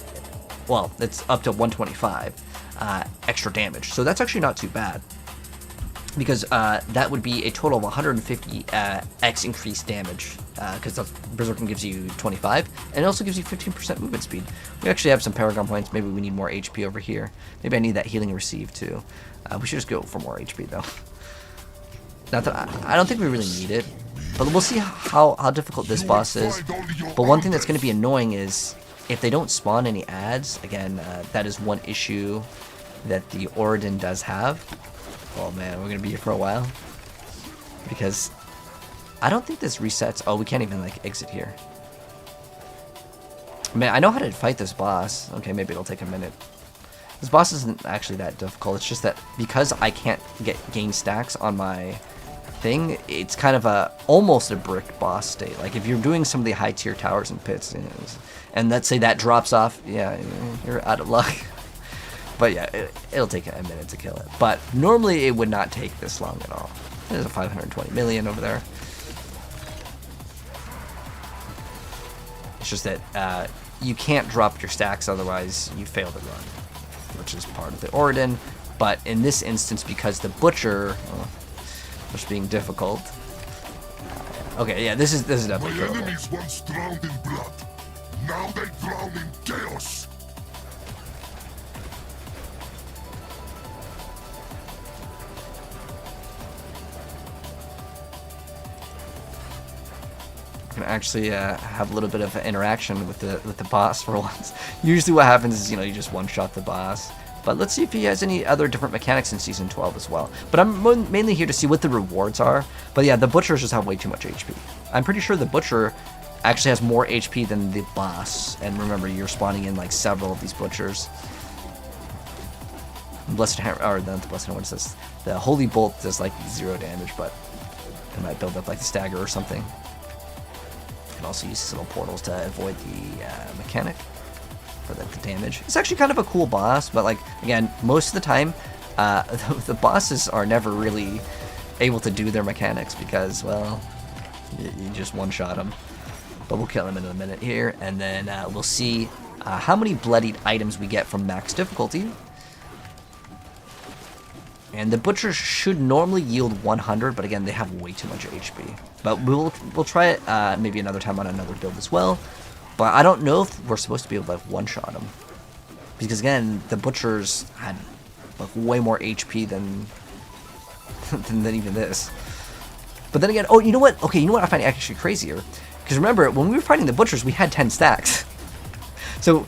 Well, it's up to 125 extra damage. So that's actually not too bad. because that would be a total of 150 x increased damage, because Berserking gives you 25, and it also gives you 15% movement speed. We actually have some Paragon points. Maybe we need more HP over here. Maybe I need that healing receive too. We should just go for more HP though. Not that I don't think we really need it, but we'll see how difficult this boss is. But one thing that's going to be annoying is if they don't spawn any ads. Again, that is one issue that the Oridan does have. Oh man, we're going to be here for a while, because I don't think this resets. Oh, we can't even like exit here. Man, I know how to fight this boss. Okay, maybe it'll take a minute. This boss isn't actually that difficult. It's just that because I can't gain stacks on my thing, it's kind of almost a brick boss state. Like if you're doing some of the high tier towers and pits, and let's say that drops off, yeah, you're out of luck. But yeah, it'll take a minute to kill it. But normally it would not take this long at all. There's a 520 million over there. It's just that you can't drop your stacks, otherwise you fail the run, which is part of the Oridan. But in this instance, because the Butcher, just being difficult. Okay, yeah, this is definitely My killable. enemies once drowned in blood. Now they drown in chaos. Can actually have a little bit of interaction with the boss for once. Usually what happens is, you just one-shot the boss. But let's see if he has any other different mechanics in Season 12 as well. But I'm mainly here to see what the rewards are. But yeah, the Butchers just have way too much HP. I'm pretty sure the Butcher actually has more HP than the boss. And remember, you're spawning in like several of these Butchers. Blessed Hammer, or not the Blessed Hammer, what is this? The Holy Bolt does like 0 damage, but it might build up like the Stagger or something. Can also use these little portals to avoid the mechanic for the damage. It's actually kind of a cool boss, but like again, most of the time, the bosses are never really able to do their mechanics because, well, you just one-shot them. But we'll kill him in a minute here, and then we'll see how many bloodied items we get from max difficulty. And the Butchers should normally yield 100, but again, they have way too much HP. But we'll try it maybe another time on another build as well. But I don't know if we're supposed to be able to like one-shot them, because again, the Butchers had like way more HP than even this. But then again, oh, you know what? Okay, you know what I find actually crazier? Because remember, when we were fighting the Butchers, we had 10 stacks. So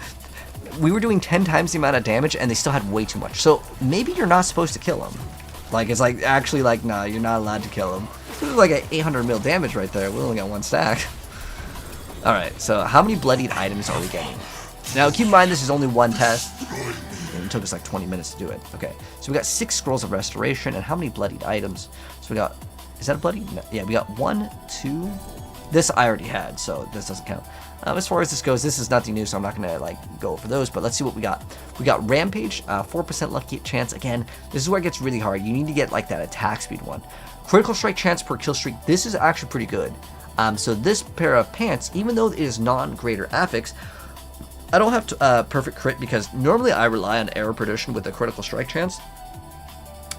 we were doing 10 times the amount of damage, and they still had way too much. So maybe you're not supposed to kill them. Like, it's like, actually, like, nah, you're not allowed to kill them. This is like an 800 mil damage right there. We only got 1 stack. Alright, so how many bloodied items are we getting? Now, keep in mind, this is only one test. And it took us like 20 minutes to do it. Okay, so we got 6 Scrolls of Restoration, and how many bloodied items? So we got, is that a bloody? No, yeah, we got 1, 2. This I already had, so this doesn't count. As far as this goes, this is nothing new, so I'm not gonna like go over those. But let's see what we got. We got Rampage, 4% lucky chance. Again, this is where it gets really hard. You need to get like that attack speed one. Critical strike chance per kill streak. This is actually pretty good. So this pair of pants, even though it is non-greater affix, I don't have to, perfect crit, because normally I rely on error prediction with the critical strike chance.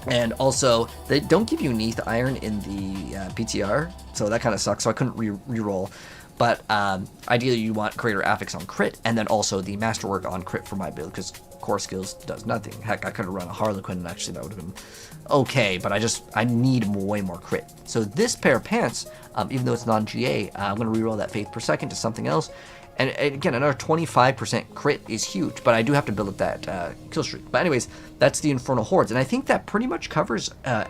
And also, they don't give you Neath Iron in the PTR, so that kind of sucks, so I couldn't re-roll. But ideally, you want greater affix on crit, and then also the Masterwork on crit for my build, because Core Skills does nothing. Heck, I could have run a Harlequin, and actually that would have been okay, but I need way more crit. So this pair of pants, even though it's non-GA, I'm going to reroll that Faith per second to something else. And again, another 25% crit is huge, but I do have to build up that kill streak. But anyways, that's the Infernal Hordes, and I think that pretty much covers, I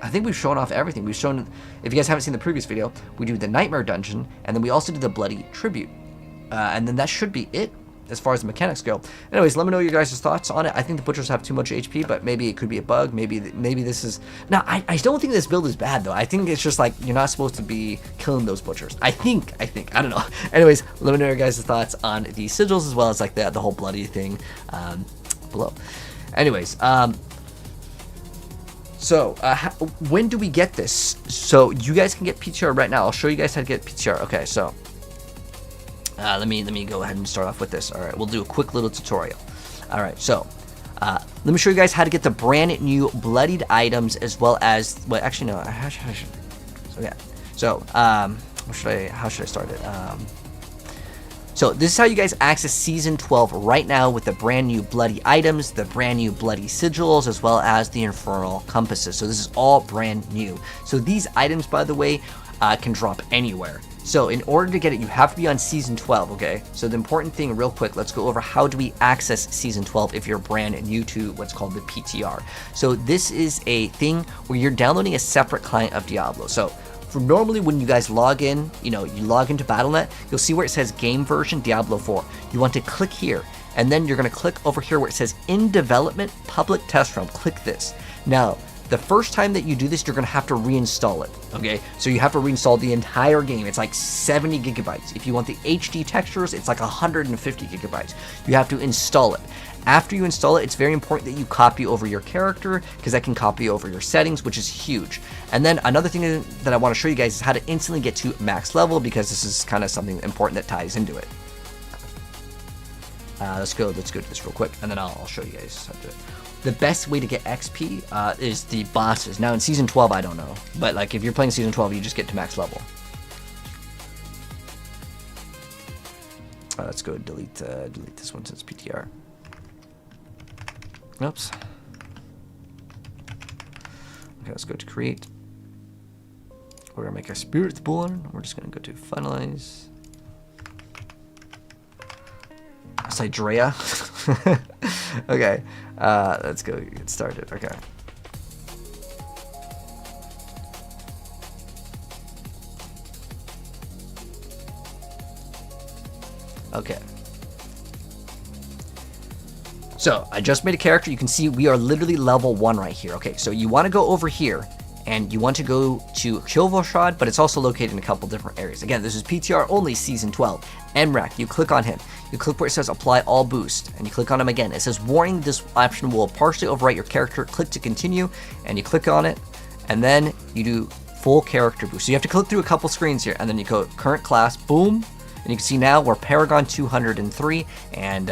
think we've shown off everything. We've shown, if you guys haven't seen the previous video, we do the Nightmare Dungeon, and then we also do the Bloody Tribute. And then that should be it as far as the mechanics go. Anyways, let me know your guys' thoughts on it. I think the Butchers have too much HP, but maybe it could be a bug. Maybe this is... Now, I don't think this build is bad, though. I think it's just like, you're not supposed to be killing those Butchers. I think. I don't know. Anyways, let me know your guys' thoughts on the sigils, as well as like the whole bloody thing below. Anyways, so, when do we get this? So, you guys can get PTR right now. I'll show you guys how to get PTR. Okay, so... let me go ahead and start off with this. All right, we'll do a quick little tutorial. All right, so Let me show you guys how to get the brand new bloodied items, as well as, well, actually no, so yeah. So how should I start it? So this is how you guys access Season 12 right now with the brand new bloody items, the brand new bloody sigils, as well as the infernal compasses. So this is all brand new. So these items, by the way, can drop anywhere. So in order to get it, you have to be on Season 12, okay? So the important thing, real quick, let's go over how do we access Season 12 if you're brand new to what's called the PTR. So this is a thing where you're downloading a separate client of Diablo. So for normally when you guys log in, you log into Battle.net, you'll see where it says game version Diablo 4. You want to click here, and then you're going to click over here where it says in development public test realm. Click this. Now, the first time that you do this, you're going to have to reinstall it, okay? So you have to reinstall the entire game. It's like 70 gigabytes. If you want the HD textures, it's like 150 gigabytes. You have to install it. After you install it, it's very important that you copy over your character, because that can copy over your settings, which is huge. And then another thing that I want to show you guys is how to instantly get to max level, because this is kind of something important that ties into it. Let's go to this real quick, and then I'll show you guys how to do it. The best way to get XP is the bosses. Now in Season 12, I don't know, but like if you're playing Season 12, you just get to max level. Let's go delete this one since PTR. Oops. Okay, let's go to create. We're gonna make a spirit born. We're just gonna go to finalize. Sidrea. Okay, let's go get started. Okay. Okay. So I just made a character. You can see we are literally level 1 right here. Okay, so you want to go over here and you want to go to Kilvoshad, but it's also located in a couple different areas. Again, this is PTR only Season 12. MRAC, you click on him. You click where it says apply all boost, and you click on him again. It says warning, this option will partially overwrite your character. Click to continue, and you click on it, and then you do full character boost. So you have to click through a couple screens here, and then you go current class, boom. And you can see now we're Paragon 203, and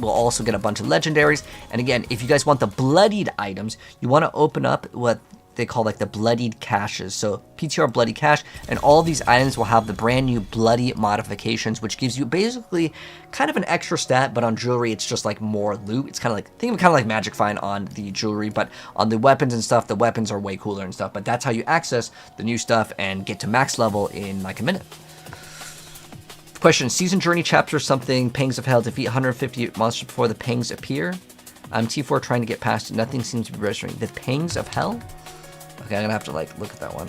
we'll also get a bunch of legendaries. And again, if you guys want the bloodied items, you want to open up what they call like the bloodied caches. So PTR bloody cache, and all these items will have the brand new bloody modifications, which gives you basically kind of an extra stat, but on jewelry it's just like more loot. It's kind of like, think of it kind of like Magic Find on the jewelry, but on the weapons and stuff, the weapons are way cooler and stuff. But that's how you access the new stuff and get to max level in like a minute. Question: Season Journey Chapter something, Pangs of Hell, defeat 150 monsters before the Pangs appear. I'm T4 trying to get past it. Nothing seems to be registering. The Pangs of Hell? Okay, I'm gonna have to like look at that one.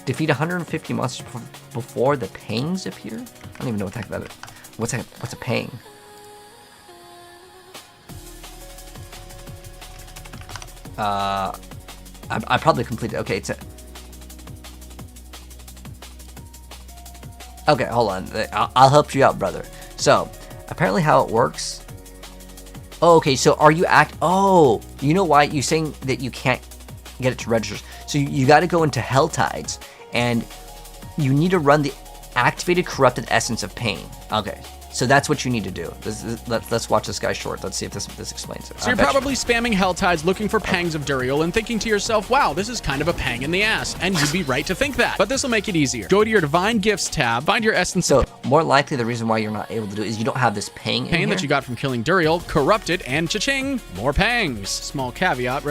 Defeat 150 monsters before the Pangs appear? I don't even know what the heck that is. What's a Pang? I probably completed. Okay, it's a. Okay, hold on. I'll help you out, brother. So, apparently how it works. Oh, okay, so are you Oh, you know why? You're saying that you can't get it to register. So you got to go into Hell Tides, and you need to run the activated corrupted essence of pain. Okay, so that's what you need to do. Let's watch this guy short. Let's see if this explains it. So you're probably spamming Helltides looking for Pangs of Duriel and thinking to yourself, wow, this is kind of a pang in the ass. And you'd be right to think that. But this will make it easier. Go to your Divine Gifts tab, find your essence. So more likely the reason why you're not able to do it is you don't have this pang in here. That you got from killing Duriel, corrupted, and cha-ching, more pangs. Small caveat.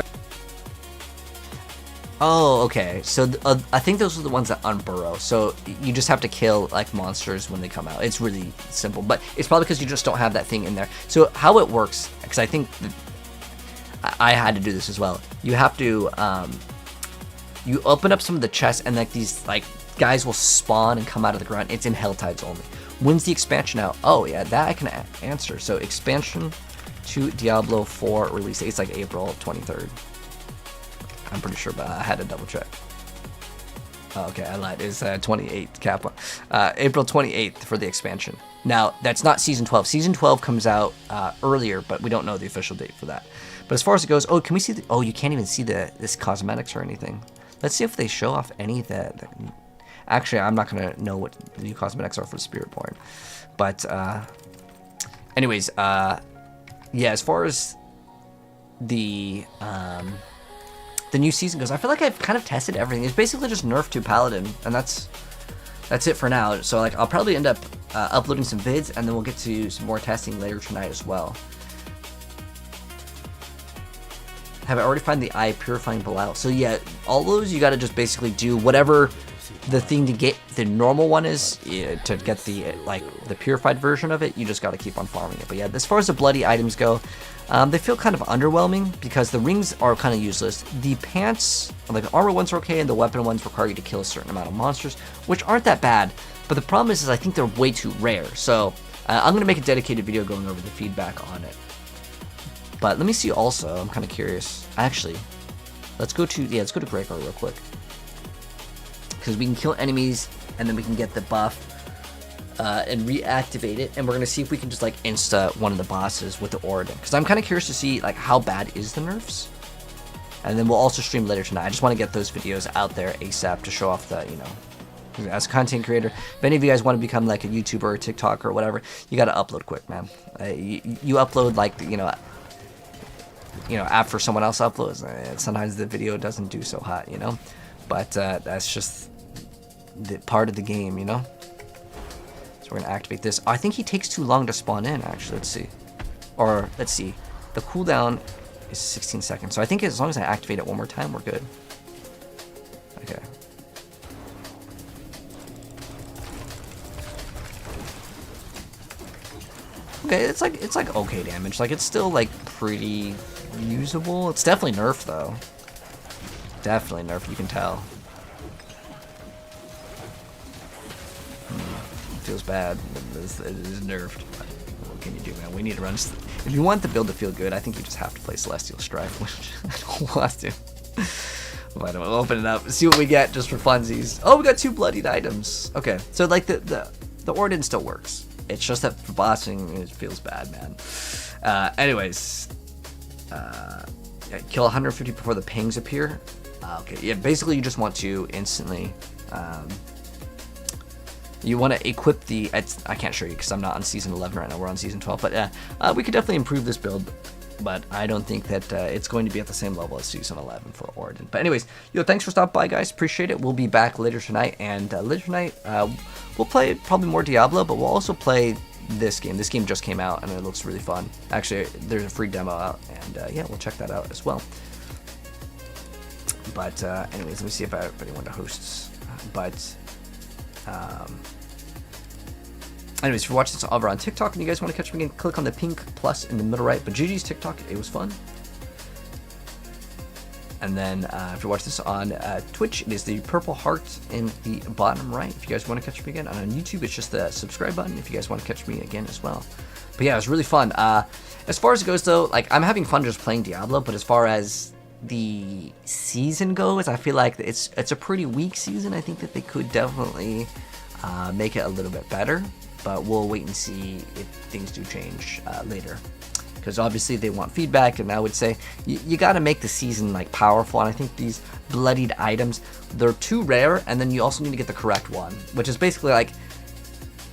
Oh, okay. So I think those are the ones that unburrow. So you just have to kill like monsters when they come out. It's really simple, but it's probably because you just don't have that thing in there. So how it works, because I think I had to do this as well. You have to you open up some of the chests, and like these like guys will spawn and come out of the ground. It's in Hell Tides only. When's the expansion out? Oh yeah, that I can answer. So expansion to Diablo 4 release date. It's like April 23rd. I'm pretty sure, but I had to double check. Oh, okay, I lied. It's 28th, Kappa. April 28th for the expansion. Now, that's not Season 12. Season 12 comes out earlier, but we don't know the official date for that. But as far as it goes, oh, can we see the... Oh, you can't even see this cosmetics or anything. Let's see if they show off any of that. Actually, I'm not going to know what the new cosmetics are for Spiritborn. But, anyways, yeah, as far as the new season goes. I feel like I've kind of tested everything. It's basically just nerf to Paladin, and that's it for now. So like I'll probably end up uploading some vids, and then we'll get to some more testing later tonight as well. Have I already found the eye purifying blowout? So yeah, all those you got to just basically do whatever the thing to get the normal one is, to get the like the purified version of it. You just got to keep on farming it. But yeah, as far as the bloody items go, they feel kind of underwhelming because the rings are kind of useless. The pants, like the armor ones are okay, and the weapon ones require you to kill a certain amount of monsters, which aren't that bad. But the problem is I think they're way too rare. So I'm gonna make a dedicated video going over the feedback on it. But let me see also, I'm kind of curious. Actually, let's go to Gregor real quick. Because we can kill enemies, and then we can get the buff and reactivate it. And we're going to see if we can just like insta one of the bosses with the Oradan. Because I'm kind of curious to see like how bad is the nerfs. And then we'll also stream later tonight. I just want to get those videos out there ASAP to show off the, as a content creator, if any of you guys want to become like a YouTuber or TikToker or whatever, you got to upload quick, man. You upload like, after someone else uploads, sometimes the video doesn't do so hot, but that's just the part of the game, So we're gonna activate this. I think he takes too long to spawn in, actually. Let's see, the cooldown is 16 seconds, so I think as long as I activate it one more time, we're good. Okay. Okay, it's like okay damage. Like it's still like pretty usable. It's definitely nerfed though. Definitely nerfed, you can tell. Feels bad. It is nerfed. What can you do, man? We need to run. If you want the build to feel good, I think you just have to play Celestial Strife, which I don't want to. But we'll open it up, see what we get just for funsies. Oh, we got 2 bloodied items. Okay, so like the Oradan still works. It's just that for bossing, it feels bad, man. Anyways, kill 150 before the pings appear. Okay, yeah, basically you just want to instantly, you want to equip the, I can't show you because I'm not on season 11 right now, we're on season 12, but we could definitely improve this build, but I don't think that it's going to be at the same level as season 11 for Oradan. But anyways, thanks for stopping by, guys, appreciate it. We'll be back later tonight, and later tonight, we'll play probably more Diablo, but we'll also play this game. This game just came out, and it looks really fun. Actually, there's a free demo out, and yeah, we'll check that out as well. But anyways, let me see if anyone hosts. Anyways, if you're watching this over on TikTok and you guys want to catch me again, click on the pink plus in the middle right. But GG's TikTok, it was fun. And then if you're watching this on Twitch, it is the purple heart in the bottom right. If you guys want to catch me again, and on YouTube, it's just the subscribe button if you guys want to catch me again as well. But yeah, it was really fun. As far as it goes though, like I'm having fun just playing Diablo, but as far as the season goes, I feel like it's a pretty weak season. I think that they could definitely make it a little bit better, but we'll wait and see if things do change later, because obviously they want feedback, and I would say you got to make the season like powerful. And I think these bloodied items, they're too rare, and then you also need to get the correct one, which is basically like,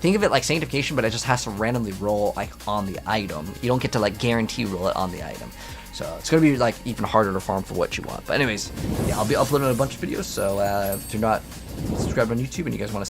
think of it like sanctification, but it just has to randomly roll like on the item. You don't get to like guarantee roll it on the item. So it's going to be like even harder to farm for what you want. But anyways, yeah, I'll be uploading a bunch of videos. So if you're not subscribed on YouTube and you guys want to